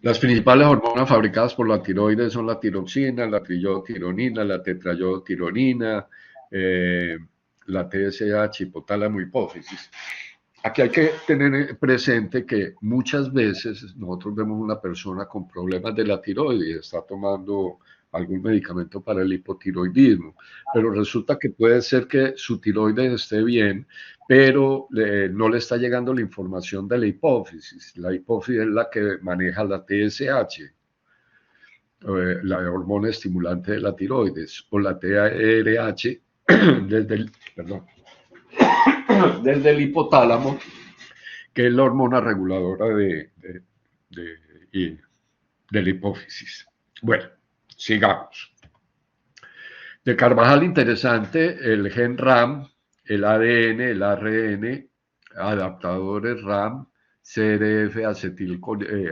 Las principales hormonas fabricadas por la tiroides son la tiroxina, la triyodotironina, la tetrayodotironina, la TSH, hipotálamo, hipófisis. Aquí hay que tener presente que muchas veces nosotros vemos una persona con problemas de la tiroides y está tomando algún medicamento para el hipotiroidismo, pero resulta que puede ser que su tiroides esté bien, pero no le está llegando la información de la hipófisis. La hipófisis es la que maneja la TSH, la hormona estimulante de la tiroides, o la TRH desde el hipotálamo, que es la hormona reguladora de la hipófisis. Bueno, sigamos. De Carvajal, interesante, el gen RAM, el ADN, el ARN, adaptadores RAM, CRF,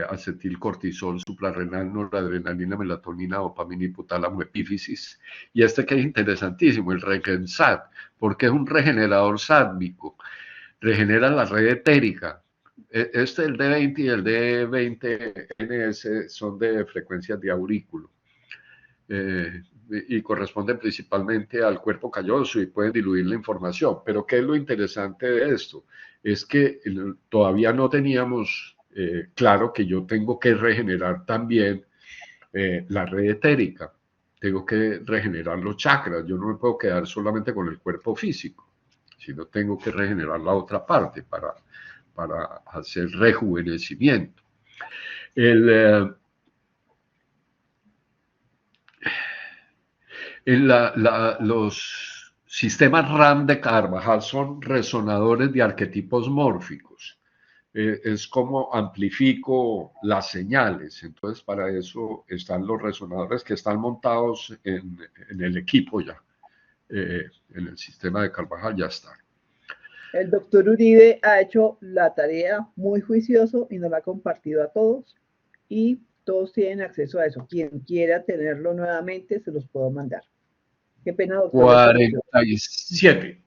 acetilcortisol, suprarrenal, noradrenalina, melatonina, dopamina, hipotálamo, epífisis. Y este que es interesantísimo, el REGENSAT, porque es un regenerador sádmico. regenera la red etérica. El D20 y el D20NS son de frecuencias de aurículo. Y corresponden principalmente al cuerpo calloso y pueden diluir la información. Pero ¿qué es lo interesante de esto? Es que todavía no teníamos claro que yo tengo que regenerar también la red etérica. Tengo que regenerar los chakras. Yo no me puedo quedar solamente con el cuerpo físico, sino tengo que regenerar la otra parte para hacer rejuvenecimiento. Los sistemas RAM de Carvajal son resonadores de arquetipos mórficos. Es como amplifico las señales. Entonces, para eso están los resonadores que están montados en el equipo ya. En el sistema de Carvajal ya están. El doctor Uribe ha hecho la tarea muy juicioso y nos la ha compartido a todos. Y todos tienen acceso a eso. Quien quiera tenerlo nuevamente, se los puedo mandar. Qué pena, doctor. 47.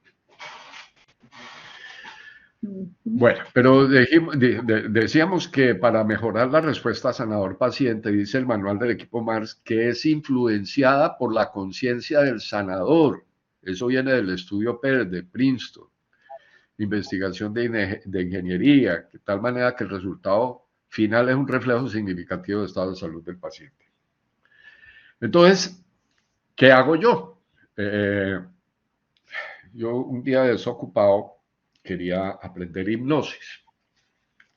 Bueno, pero decíamos que para mejorar la respuesta sanador-paciente, dice el manual del equipo Mars, que es influenciada por la conciencia del sanador. Eso viene del estudio PER de Princeton, investigación de ingeniería, de tal manera que el resultado final es un reflejo significativo del estado de salud del paciente. Entonces, ¿qué hago yo? Yo un día desocupado quería aprender hipnosis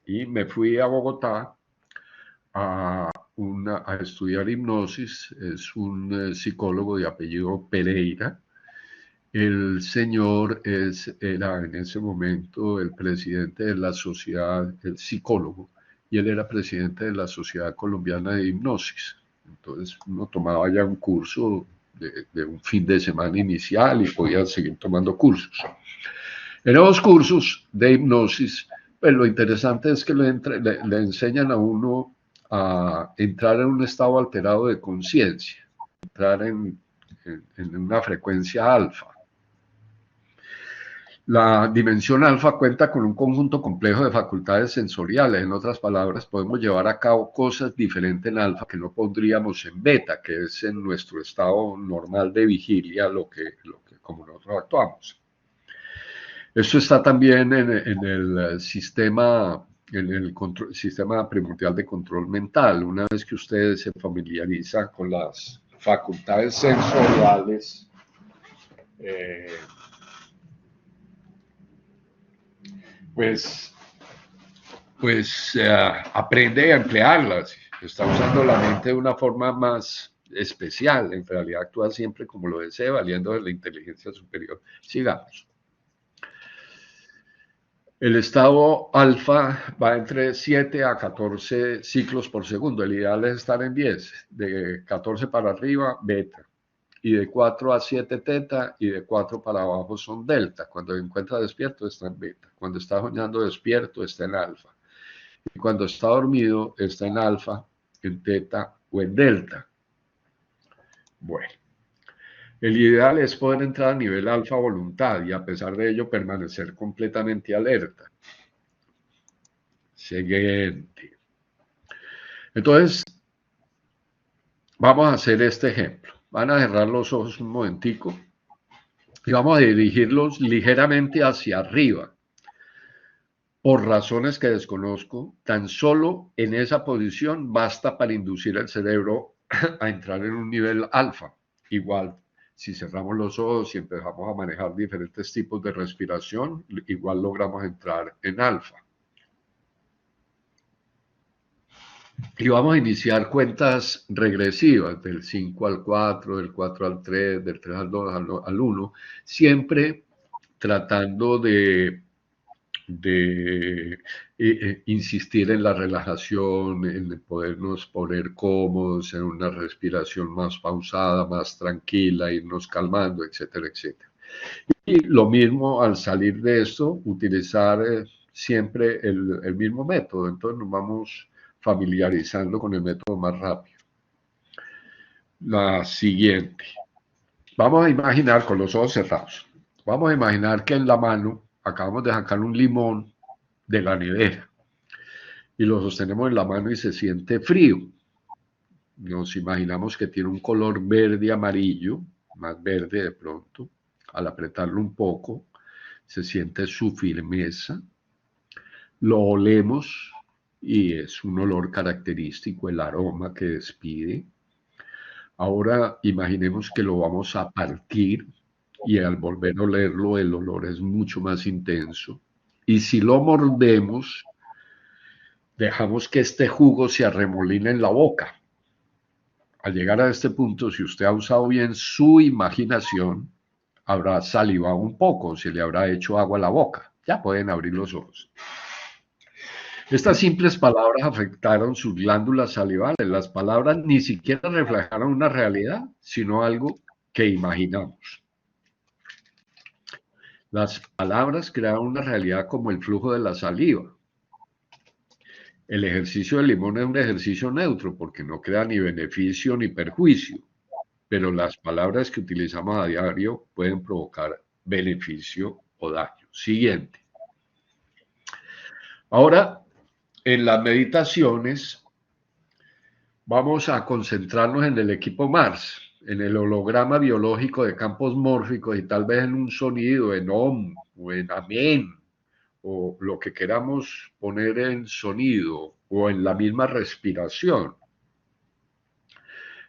y me fui a Bogotá a estudiar hipnosis. Es un psicólogo de apellido Pereira. El señor era en ese momento el presidente de la sociedad, el psicólogo, y él era presidente de la Sociedad Colombiana de Hipnosis. Entonces uno tomaba ya un curso de un fin de semana inicial y podía seguir tomando cursos. En los cursos de hipnosis, pues lo interesante es que le enseñan a uno a entrar en un estado alterado de conciencia, entrar en una frecuencia alfa. La dimensión alfa cuenta con un conjunto complejo de facultades sensoriales. En otras palabras, podemos llevar a cabo cosas diferentes en alfa que no pondríamos en beta, que es en nuestro estado normal de vigilia, como nosotros actuamos. Esto está también en el sistema primordial de control mental. Una vez que ustedes se familiarizan con las facultades sensoriales, pues aprende a emplearlas. Está usando la mente de una forma más especial. En realidad actúa siempre como lo desea, valiendo de la inteligencia superior. Sigamos. El estado alfa va entre 7 a 14 ciclos por segundo. El ideal es estar en 10. De 14 para arriba, beta. Y de 4 a 7, teta. Y de 4 para abajo son delta. Cuando se encuentra despierto, está en beta. Cuando está soñando despierto, está en alfa. Y cuando está dormido, está en alfa, en teta o en delta. Bueno. El ideal es poder entrar a nivel alfa a voluntad y a pesar de ello permanecer completamente alerta. Siguiente. Entonces, vamos a hacer este ejemplo. Van a cerrar los ojos un momentico y vamos a dirigirlos ligeramente hacia arriba. Por razones que desconozco, tan solo en esa posición basta para inducir al cerebro a entrar en un nivel alfa. Igual, si cerramos los ojos y empezamos a manejar diferentes tipos de respiración, igual logramos entrar en alfa. Y vamos a iniciar cuentas regresivas del 5 al 4, del 4 al 3, del 3 al 2, al 1, siempre tratando de insistir en la relajación, en podernos poner cómodos, en una respiración más pausada, más tranquila, irnos calmando, etcétera, etcétera. Y lo mismo al salir de esto, utilizar siempre el mismo método. Entonces nos vamos familiarizando con el método más rápido. La siguiente. Vamos a imaginar con los ojos cerrados. Vamos a imaginar que en la mano acabamos de sacar un limón de la nevera y lo sostenemos en la mano y se siente frío. Nos imaginamos que tiene un color verde amarillo, más verde de pronto. Al apretarlo un poco, se siente su firmeza. Lo olemos y es un olor característico, el aroma que despide. Ahora imaginemos que lo vamos a partir y al volver a olerlo el olor es mucho más intenso. Y si lo mordemos, dejamos que este jugo se arremoline en la boca. Al llegar a este punto, si usted ha usado bien su imaginación, habrá salivado un poco, se le habrá hecho agua a la boca. Ya pueden abrir los ojos. Estas simples palabras afectaron sus glándulas salivales. Las palabras ni siquiera reflejaron una realidad, sino algo que imaginamos. Las palabras crearon una realidad como el flujo de la saliva. El ejercicio del limón es un ejercicio neutro porque no crea ni beneficio ni perjuicio, pero las palabras que utilizamos a diario pueden provocar beneficio o daño. Siguiente. Ahora, en las meditaciones, vamos a concentrarnos en el equipo Mars, en el holograma biológico de campos mórficos y tal vez en un sonido, en Om o en Amén, o lo que queramos poner en sonido o en la misma respiración.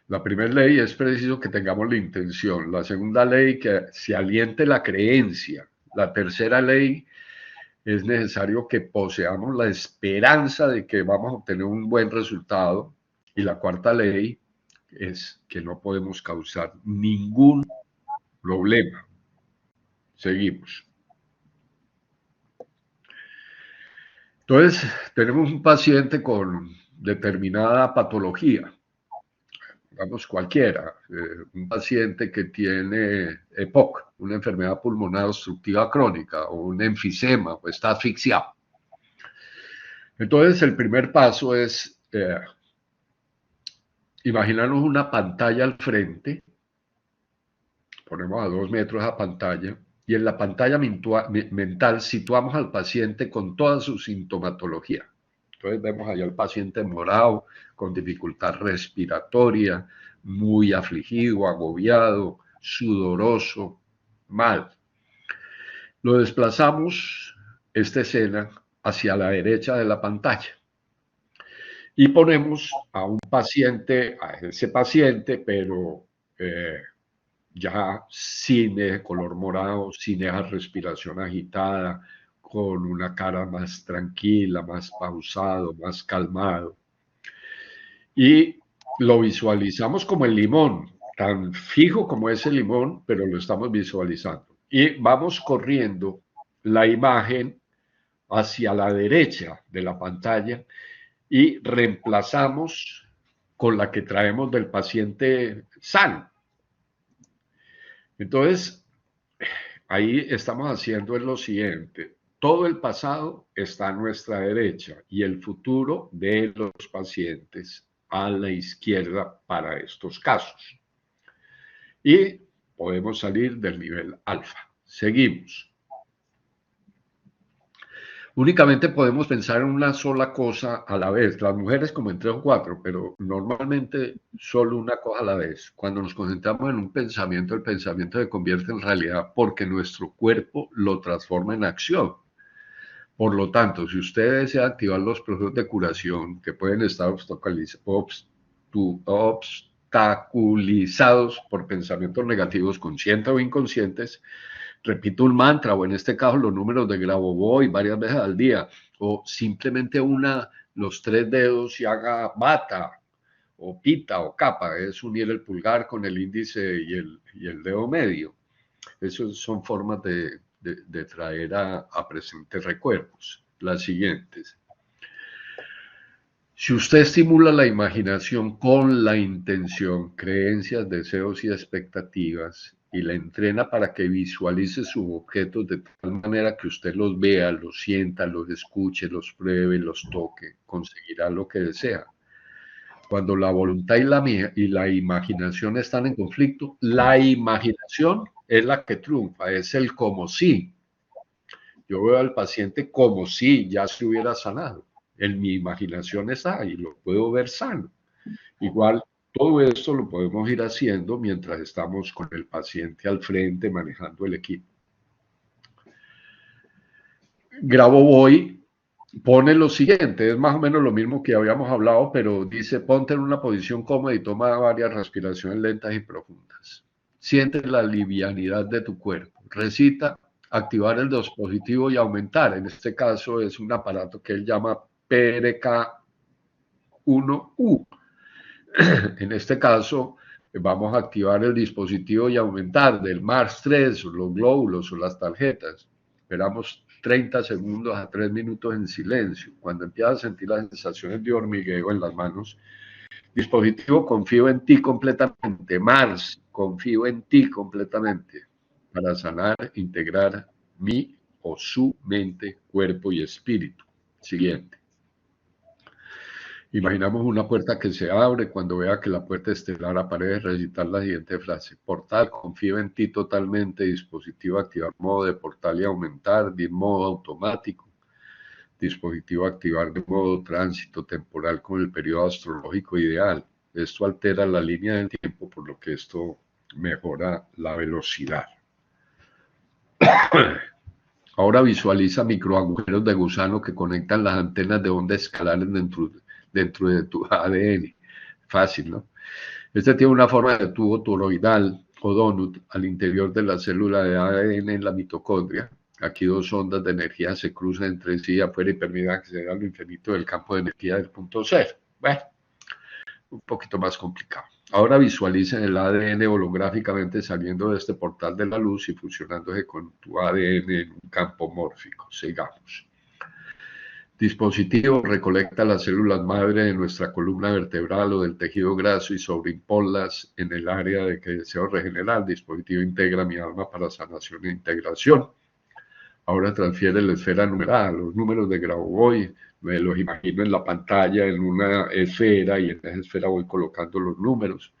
La primera ley es preciso que tengamos la intención. La segunda ley, que se aliente la creencia. La tercera ley, es necesario que poseamos la esperanza de que vamos a obtener un buen resultado. Y la cuarta ley es que no podemos causar ningún problema. Seguimos. Entonces, tenemos un paciente con determinada patología, digamos cualquiera, un paciente que tiene EPOC, una enfermedad pulmonar obstructiva crónica, o un enfisema, o está asfixiado. Entonces, el primer paso es imaginarnos una pantalla al frente, ponemos a 2 metros la pantalla, y en la pantalla mental situamos al paciente con toda su sintomatología. Entonces vemos allá al paciente morado, con dificultad respiratoria, muy afligido, agobiado, sudoroso, mal. Lo desplazamos, esta escena, hacia la derecha de la pantalla. Y ponemos a un paciente, a ese paciente, pero ya sin ese color morado, sin esa respiración agitada, con una cara más tranquila, más pausado, más calmado. Y lo visualizamos como el limón, tan fijo como ese limón, pero lo estamos visualizando. Y vamos corriendo la imagen hacia la derecha de la pantalla y reemplazamos con la que traemos del paciente sano. Entonces, ahí estamos haciendo lo siguiente. Todo el pasado está a nuestra derecha y el futuro de los pacientes a la izquierda para estos casos. Y podemos salir del nivel alfa. Seguimos. Únicamente podemos pensar en una sola cosa a la vez. Las mujeres como en 3 o 4, pero normalmente solo una cosa a la vez. Cuando nos concentramos en un pensamiento, el pensamiento se convierte en realidad porque nuestro cuerpo lo transforma en acción. Por lo tanto, si usted desea activar los procesos de curación que pueden estar obstaculizados por pensamientos negativos conscientes o inconscientes, repito un mantra, o en este caso los números de Grabovoi varias veces al día, o simplemente los 3 dedos y haga bata, o pita, o capa, es unir el pulgar con el índice y el dedo medio. Esas son formas de traer a presentes recuerdos. Las siguientes. Si usted estimula la imaginación con la intención, creencias, deseos y expectativas, y la entrena para que visualice sus objetos de tal manera que usted los vea, los sienta, los escuche, los pruebe, los toque, conseguirá lo que desea. Cuando la voluntad y la imaginación están en conflicto, la imaginación es la que triunfa, es el como sí. Yo veo al paciente como si ya se hubiera sanado. En mi imaginación está y lo puedo ver sano. Igual, todo esto lo podemos ir haciendo mientras estamos con el paciente al frente manejando el equipo. Grabovoi pone lo siguiente, es más o menos lo mismo que habíamos hablado, pero dice, ponte en una posición cómoda y toma varias respiraciones lentas y profundas. Siente la livianidad de tu cuerpo. Recita, activar el dispositivo y aumentar. En este caso es un aparato que él llama PRK1U. En este caso vamos a activar el dispositivo y aumentar del Mars 3, los glóbulos o las tarjetas. Esperamos 30 segundos a 3 minutos en silencio. Cuando empiezas a sentir las sensaciones de hormigueo en las manos, dispositivo, confío en ti completamente. Mars, confío en ti completamente para sanar, integrar mi o su mente, cuerpo y espíritu. Siguiente. Imaginamos una puerta que se abre. Cuando vea que la puerta estelar aparece, recitar la siguiente frase. Portal, confío en ti totalmente. Dispositivo, activar modo de portal y aumentar. De modo automático. Dispositivo, activar de modo tránsito temporal con el periodo astrológico ideal. Esto altera la línea del tiempo, por lo que esto mejora la velocidad. Ahora visualiza microagujeros de gusano que conectan las antenas de onda escalares dentro de tu ADN. Fácil, ¿no? Este tiene una forma de tubo toroidal o donut al interior de la célula de ADN en la mitocondria. Aquí dos ondas de energía se cruzan entre sí afuera y permiten acceder a lo infinito del campo de energía del punto cero. Bueno, un poquito más complicado. Ahora visualicen el ADN holográficamente saliendo de este portal de la luz y fusionándose con tu ADN en un campo mórfico. Sigamos. Dispositivo, recolecta las células madre de nuestra columna vertebral o del tejido graso y sobreimponlas en el área de que deseo regenerar. Dispositivo, integra mi alma para sanación e integración. Ahora transfiere la esfera numerada, los números de Grabovoi, me los imagino en la pantalla, en una esfera, y en esa esfera voy colocando los números.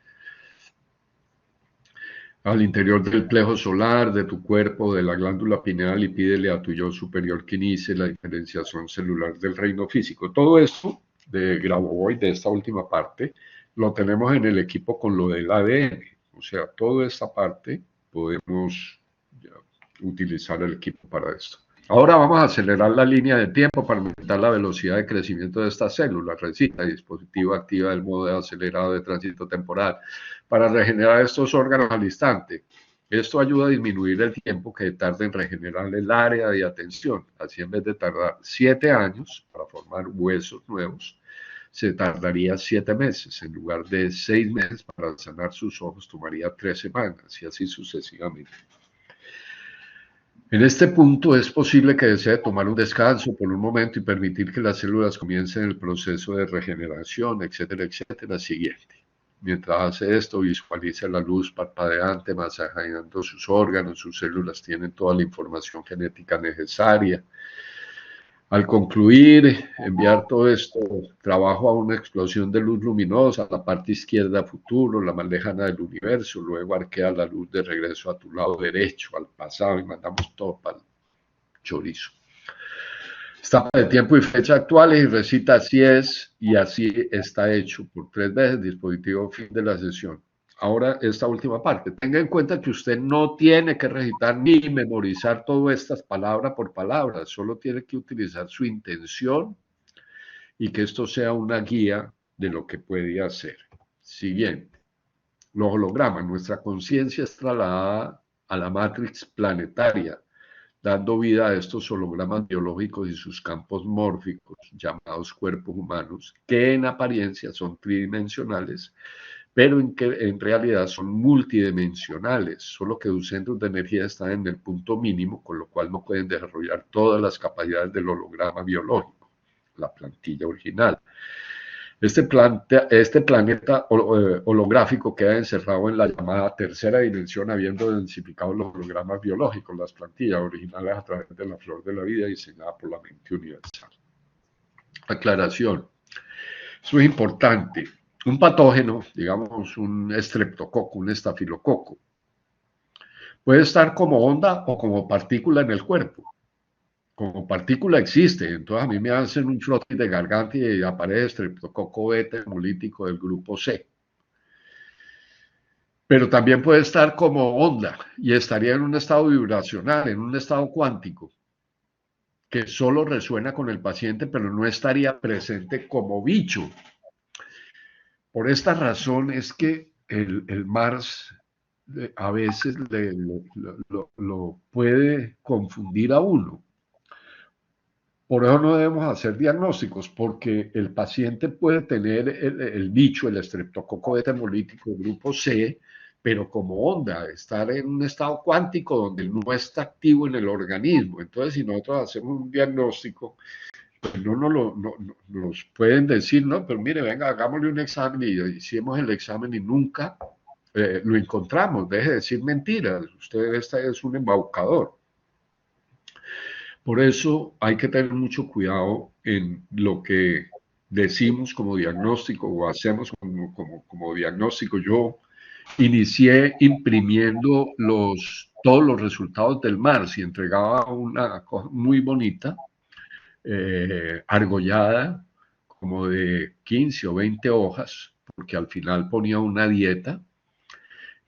Al interior del plejo solar, de tu cuerpo, de la glándula pineal, y pídele a tu yo superior que inicie la diferenciación celular del reino físico. Todo esto de Grabovoi, de esta última parte, lo tenemos en el equipo con lo del ADN. O sea, toda esta parte podemos utilizar el equipo para esto. Ahora vamos a acelerar la línea de tiempo para aumentar la velocidad de crecimiento de estas células. Recita, dispositivo, activa el modo acelerado de tránsito temporal para regenerar estos órganos al instante. Esto ayuda a disminuir el tiempo que tarda en regenerar el área de atención. Así, en vez de tardar 7 años para formar huesos nuevos, se tardaría 7 meses. En lugar de 6 meses para sanar sus ojos, tomaría 3 semanas y así sucesivamente. En este punto es posible que desee tomar un descanso por un momento y permitir que las células comiencen el proceso de regeneración, etcétera, etcétera. Siguiente. Mientras hace esto, visualiza la luz parpadeante, masajeando sus órganos, sus células tienen toda la información genética necesaria. Al concluir, enviar todo esto, trabajo a una explosión de luz luminosa, a la parte izquierda futuro, la más lejana del universo, luego arquea la luz de regreso a tu lado derecho, al pasado, y mandamos todo para el chorizo. Estampa de tiempo y fecha actuales y recita así es y así está hecho por 3 veces, dispositivo, fin de la sesión. Ahora esta última parte, tenga en cuenta que usted no tiene que recitar ni memorizar todas estas palabra por palabra, solo tiene que utilizar su intención y que esto sea una guía de lo que puede hacer. Siguiente, los hologramas, nuestra conciencia es trasladada a la matrix planetaria, dando vida a estos hologramas biológicos y sus campos mórficos, llamados cuerpos humanos, que en apariencia son tridimensionales, pero en realidad son multidimensionales, solo que sus centros de energía están en el punto mínimo, con lo cual no pueden desarrollar todas las capacidades del holograma biológico, la plantilla original. Este planeta holográfico queda encerrado en la llamada tercera dimensión, habiendo densificado los hologramas biológicos, las plantillas originales a través de la flor de la vida diseñada por la mente universal. Aclaración. Eso es importante. Un patógeno, digamos un estreptococo, un estafilococo, puede estar como onda o como partícula en el cuerpo. como partícula existe. Entonces a mí me hacen un frotis de garganta y aparece estreptococo beta hemolítico del grupo C. Pero también puede estar como onda y estaría en un estado vibracional, en un estado cuántico, que solo resuena con el paciente, pero no estaría presente como bicho. Por esta razón es que el Mars a veces lo puede confundir a uno. Por eso no debemos hacer diagnósticos, porque el paciente puede tener el bicho, el estreptococo beta hemolítico grupo C, pero como onda, estar en un estado cuántico donde no está activo en el organismo. Entonces, si nosotros hacemos un diagnóstico, pues nos pueden decir, no, pero mire, venga, hagámosle un examen y hicimos el examen y nunca lo encontramos. Deje de decir mentiras, usted es un embaucador. Por eso hay que tener mucho cuidado en lo que decimos como diagnóstico o hacemos como diagnóstico. Yo inicié imprimiendo todos los resultados del MARS y entregaba una cosa muy bonita, argollada, como de 15 o 20 hojas, porque al final ponía una dieta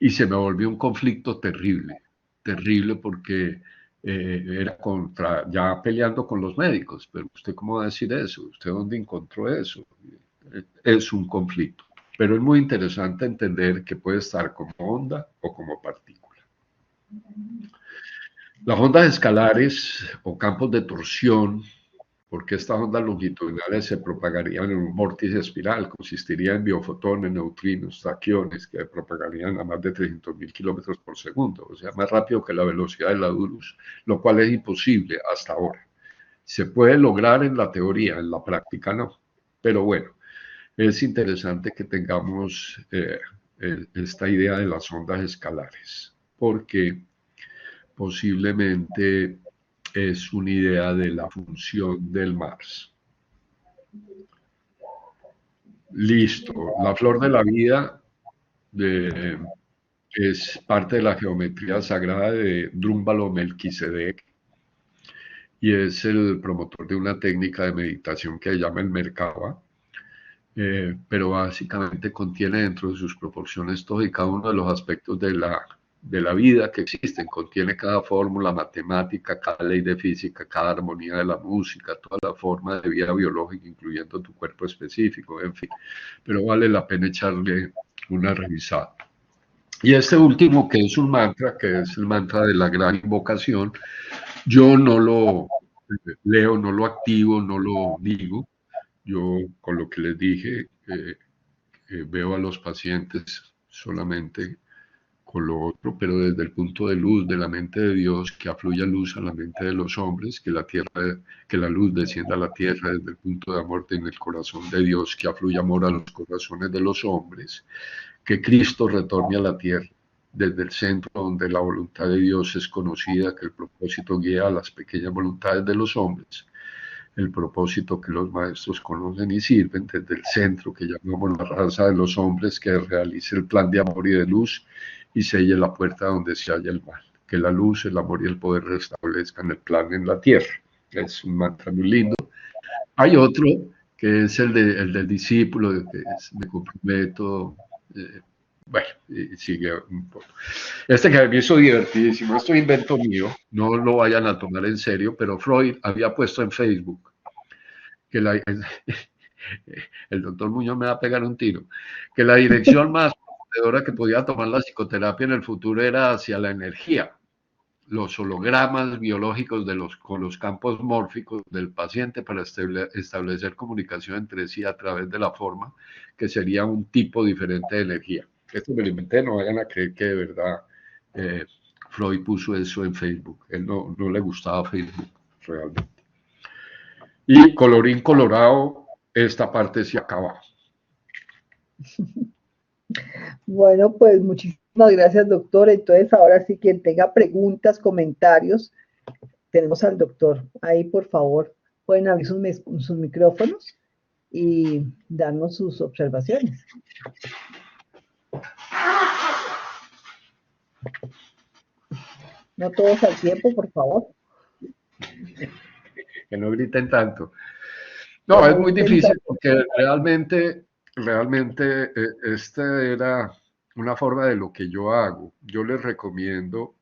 y se me volvió un conflicto terrible, terrible porque era contra, ya peleando con los médicos, pero usted cómo va a decir eso, usted dónde encontró eso, es un conflicto, pero es muy interesante entender que puede estar como onda o como partícula. Las ondas escalares o campos de torsión, porque estas ondas longitudinales se propagarían en un vórtice espiral, consistiría en biofotones, neutrinos, taquiones, que propagarían a más de 300.000 kilómetros por segundo, o sea, más rápido que la velocidad de la luz, lo cual es imposible hasta ahora. Se puede lograr en la teoría, en la práctica no. Pero bueno, es interesante que tengamos esta idea de las ondas escalares, porque posiblemente es una idea de la función del Mars. Listo. La flor de la vida es parte de la geometría sagrada de Drúmbalo Melquisedec y es el promotor de una técnica de meditación que se llama el Merkaba, pero básicamente contiene dentro de sus proporciones todos y cada uno de los aspectos de la vida que existen. Contiene cada fórmula matemática, cada ley de física, cada armonía de la música, toda la forma de vida biológica, incluyendo tu cuerpo específico, en fin. Pero vale la pena echarle una revisada. Y este último, que es un mantra, que es el mantra de la gran invocación, yo no lo leo, no lo activo, no lo digo. Yo, con lo que les dije, veo a los pacientes solamente con lo otro, pero desde el punto de luz de la mente de Dios, que afluya luz a la mente de los hombres, que que la luz descienda a la tierra desde el punto de amor en el corazón de Dios, que afluya amor a los corazones de los hombres, que Cristo retorne a la tierra desde el centro donde la voluntad de Dios es conocida, que el propósito guía a las pequeñas voluntades de los hombres, el propósito que los maestros conocen y sirven desde el centro que llamamos la raza de los hombres, que realice el plan de amor y de luz y selle la puerta donde se halla el mal, que la luz, el amor y el poder restablezcan el plan en la tierra. Es un mantra muy lindo. Hay otro que es el del discípulo, de que me comprometo, bueno, y sigue un poco. Este que me hizo divertidísimo, esto es invento mío, no lo vayan a tomar en serio, pero Freud había puesto en Facebook que el doctor Muñoz me va a pegar un tiro, que la dirección más prometedora que podía tomar la psicoterapia en el futuro era hacia la energía, los hologramas biológicos con los campos mórficos del paciente para establecer comunicación entre sí a través de la forma, que sería un tipo diferente de energía. Esto me lo inventé, no vayan a creer que de verdad Freud puso eso en Facebook. Él no le gustaba Facebook realmente. Y colorín colorado, esta parte se acaba. Bueno, pues muchísimas gracias, doctor. Entonces, ahora sí, quien tenga preguntas, comentarios, tenemos al doctor. Ahí, por favor, pueden abrir sus micrófonos y darnos sus observaciones. No todos al tiempo, por favor. que no griten tanto. Que No, es no muy griten difícil tanto. porque realmente esta era una forma de lo que yo hago. Yo les recomiendo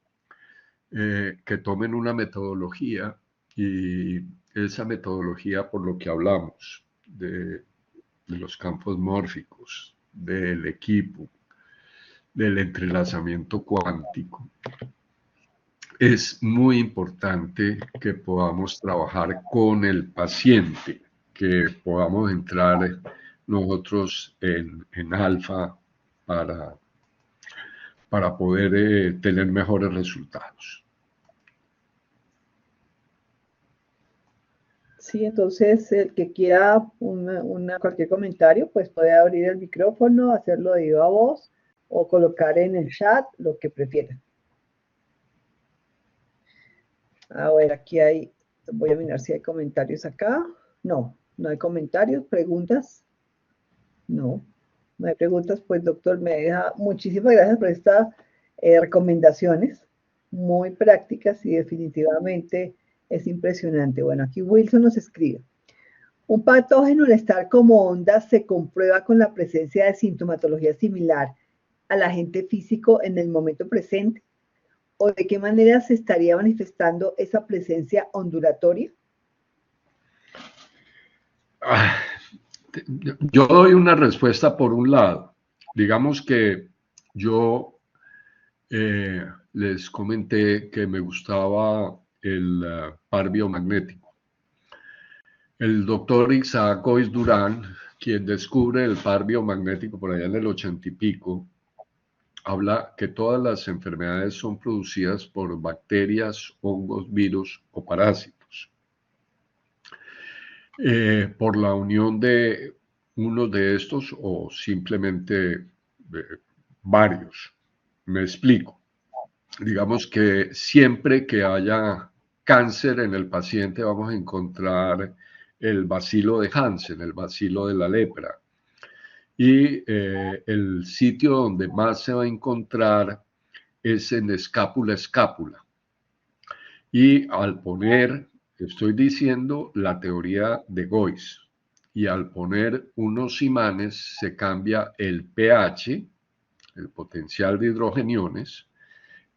que tomen una metodología y esa metodología por lo que hablamos de los campos mórficos, del equipo, del entrelazamiento cuántico. Es muy importante que podamos trabajar con el paciente, que podamos entrar nosotros en alfa para, para poder tener mejores resultados. Sí, entonces el que quiera cualquier comentario, pues puede abrir el micrófono, hacerlo de viva voz o colocar en el chat lo que prefiera. A ver, voy a mirar si hay comentarios acá. No, no hay comentarios, preguntas. No, no hay preguntas. Pues doctor, me deja muchísimas gracias por estas recomendaciones muy prácticas y definitivamente es impresionante. Bueno, aquí Wilson nos escribe. Un patógeno al estar como onda se comprueba con la presencia de sintomatología similar al agente físico en el momento presente. ¿O de qué manera se estaría manifestando esa presencia ondulatoria? Yo doy una respuesta por un lado. Digamos que yo les comenté que me gustaba el par biomagnético. El doctor Isaac Gois Durán, quien descubre el par biomagnético por allá en el 80 y pico, habla que todas las enfermedades son producidas por bacterias, hongos, virus o parásitos. Por la unión de uno de estos o simplemente varios. Me explico. Digamos que siempre que haya cáncer en el paciente vamos a encontrar el bacilo de Hansen, el bacilo de la lepra. Y el sitio donde más se va a encontrar es en escápula. Y al poner, estoy diciendo la teoría de Gois, y al poner unos imanes se cambia el pH, el potencial de hidrogeniones,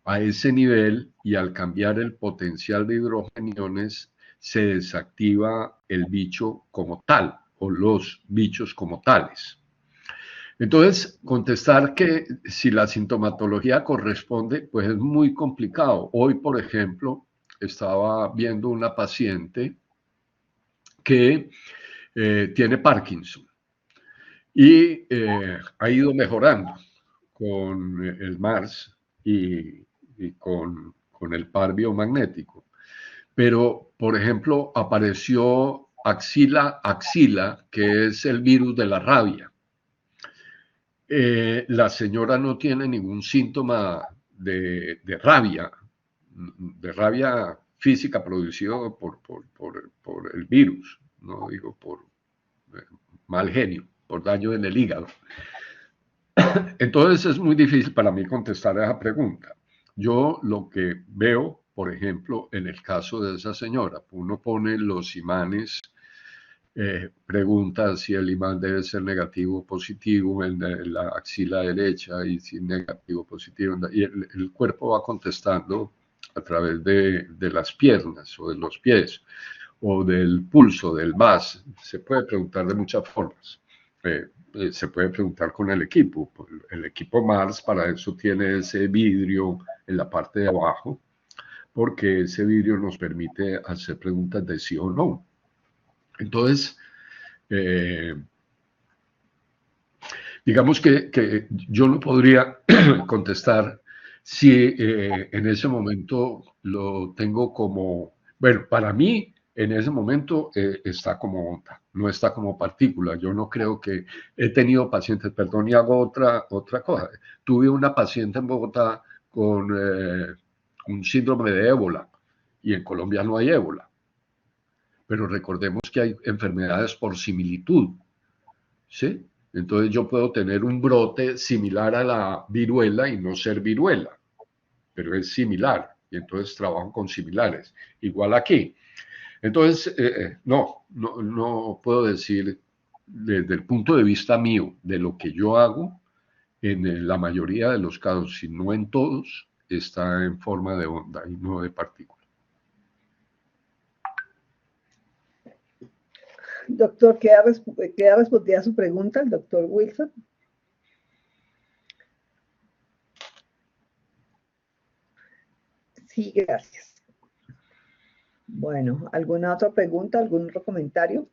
a ese nivel, y al cambiar el potencial de hidrogeniones se desactiva el bicho como tal o los bichos como tales. Entonces, contestar que si la sintomatología corresponde, pues es muy complicado. Hoy, por ejemplo, estaba viendo una paciente que tiene Parkinson y ha ido mejorando con el MARS y con el par biomagnético. Pero, por ejemplo, apareció axila, que es el virus de la rabia. La señora no tiene ningún síntoma de rabia física producido por el virus, no digo por mal genio, por daño en el hígado. Entonces es muy difícil para mí contestar a esa pregunta. Yo lo que veo, por ejemplo, en el caso de esa señora, uno pone los imanes, pregunta si el imán debe ser negativo o positivo en la axila derecha y si negativo o positivo. Y el cuerpo va contestando a través de las piernas o de los pies o del pulso, del VAS. Se puede preguntar de muchas formas. Se puede preguntar con el equipo. El equipo Mars para eso tiene ese vidrio en la parte de abajo, porque ese vidrio nos permite hacer preguntas de sí o no. Entonces, digamos que yo no podría contestar si en ese momento lo tengo como, bueno, para mí en ese momento está como onda, no está como partícula. Yo no creo que he tenido pacientes, perdón, y hago otra cosa. Tuve una paciente en Bogotá con un síndrome de ébola y en Colombia no hay ébola. Pero recordemos que hay enfermedades por similitud, ¿sí? Entonces yo puedo tener un brote similar a la viruela y no ser viruela, pero es similar, y entonces trabajo con similares. Igual aquí. Entonces, no puedo decir desde el punto de vista mío, de lo que yo hago, en la mayoría de los casos, si no en todos, está en forma de onda y no de partícula. Doctor, ¿queda respondida su pregunta, el doctor Wilson? Sí, gracias. Bueno, ¿alguna otra pregunta, algún otro comentario?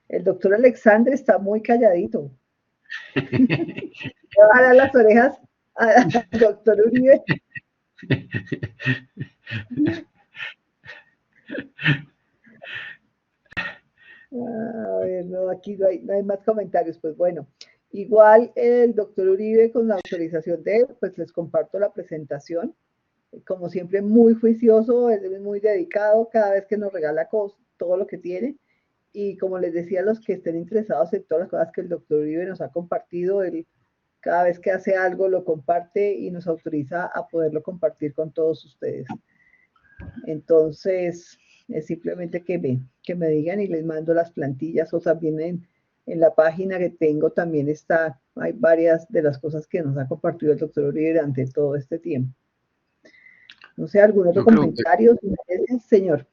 El doctor Alexander está muy calladito. Le va a dar las orejas al doctor Uribe. A ver, no, aquí no hay más comentarios. Pues bueno, igual el doctor Uribe, con la autorización de él, pues les comparto la presentación. Como siempre, muy juicioso, él es muy dedicado cada vez que nos regala todo lo que tiene. Y como les decía, a los que estén interesados en todas las cosas que el doctor Uribe nos ha compartido, él cada vez que hace algo lo comparte y nos autoriza a poderlo compartir con todos ustedes. Entonces, es simplemente que me digan y les mando las plantillas o también en la página que tengo también hay varias de las cosas que nos ha compartido el doctor Uribe durante todo este tiempo. No sé, ¿algún otro comentario, señor?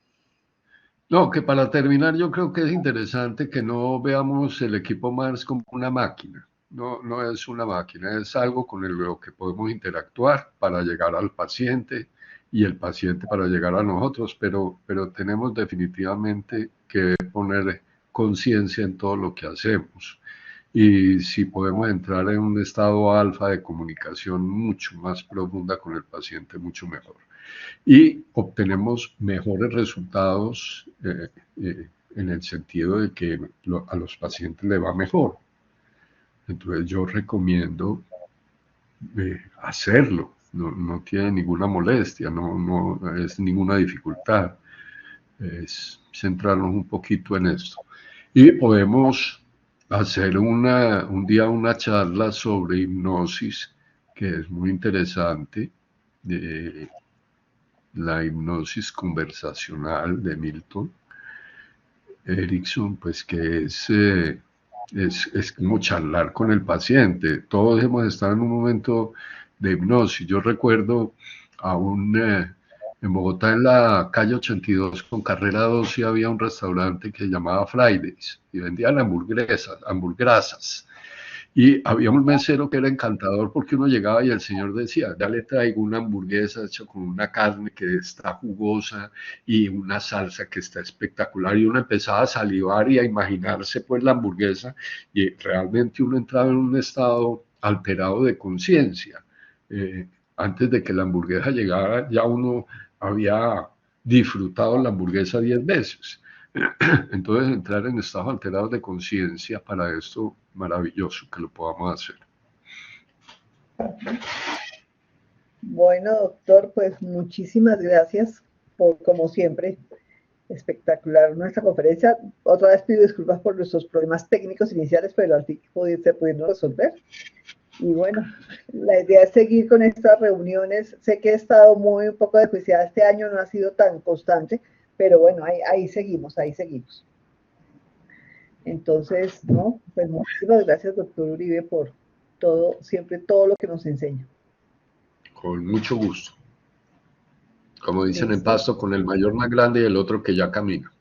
No, que para terminar yo creo que es interesante que no veamos el equipo Mars como una máquina. No, no es una máquina, es algo con lo que podemos interactuar para llegar al paciente y el paciente para llegar a nosotros, pero tenemos definitivamente que poner conciencia en todo lo que hacemos. Y si podemos entrar en un estado alfa de comunicación mucho más profunda con el paciente, mucho mejor. Y obtenemos mejores resultados en el sentido de que a los pacientes le va mejor. Entonces yo recomiendo hacerlo, no tiene ninguna molestia, no es ninguna dificultad, es centrarnos un poquito en esto. Y podemos hacer un día una charla sobre hipnosis, que es muy interesante, la hipnosis conversacional de Milton Erickson, pues que es como charlar con el paciente. Todos hemos estado en un momento de hipnosis. Yo recuerdo en Bogotá, en la calle 82 con carrera 12, había un restaurante que se llamaba Fridays y vendían hamburguesas. Y había un mesero que era encantador porque uno llegaba y el señor decía, ya le traigo una hamburguesa hecha con una carne que está jugosa y una salsa que está espectacular. Y uno empezaba a salivar y a imaginarse pues la hamburguesa y realmente uno entraba en un estado alterado de conciencia. Antes de que la hamburguesa llegara ya uno había disfrutado la hamburguesa 10 veces. Entonces, entrar en estados alterados de conciencia para esto, maravilloso que lo podamos hacer. Bueno, doctor, pues muchísimas gracias por, como siempre, espectacular nuestra conferencia. Otra vez pido disculpas por nuestros problemas técnicos iniciales, pero al fin se pudieron resolver. Y bueno, la idea es seguir con estas reuniones. Sé que he estado un poco desjuiciada este año, no ha sido tan constante, pero bueno, ahí seguimos, ahí seguimos. Entonces, no, pues muchísimas gracias, doctor Uribe, por todo, siempre todo lo que nos enseña. Con mucho gusto. Como dicen en Listo. Pasto, con el mayor más grande y el otro que ya camina.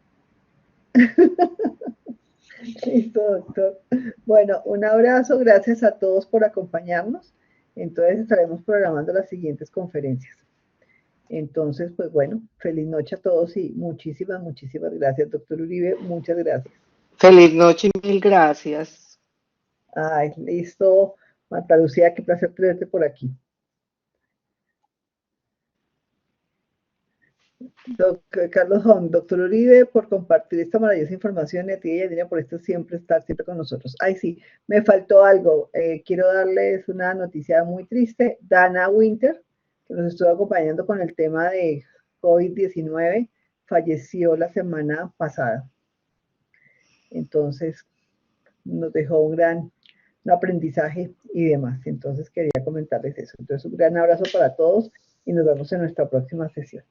Listo, doctor. Bueno, un abrazo, gracias a todos por acompañarnos. Entonces estaremos programando las siguientes conferencias. Entonces, pues bueno, feliz noche a todos y muchísimas gracias, doctor Uribe. Muchas gracias. Feliz noche y mil gracias. Ay, listo. Marta Lucía, qué placer tenerte por aquí. Carlos Hong, doctor Uribe, por compartir esta maravillosa información y a ti y a Yanina por estar siempre con nosotros. Ay, sí, me faltó algo. Quiero darles una noticia muy triste. Dana Winter, que nos estuvo acompañando con el tema de COVID-19, falleció la semana pasada. Entonces, nos dejó un aprendizaje y demás. Entonces, quería comentarles eso. Entonces, un gran abrazo para todos y nos vemos en nuestra próxima sesión.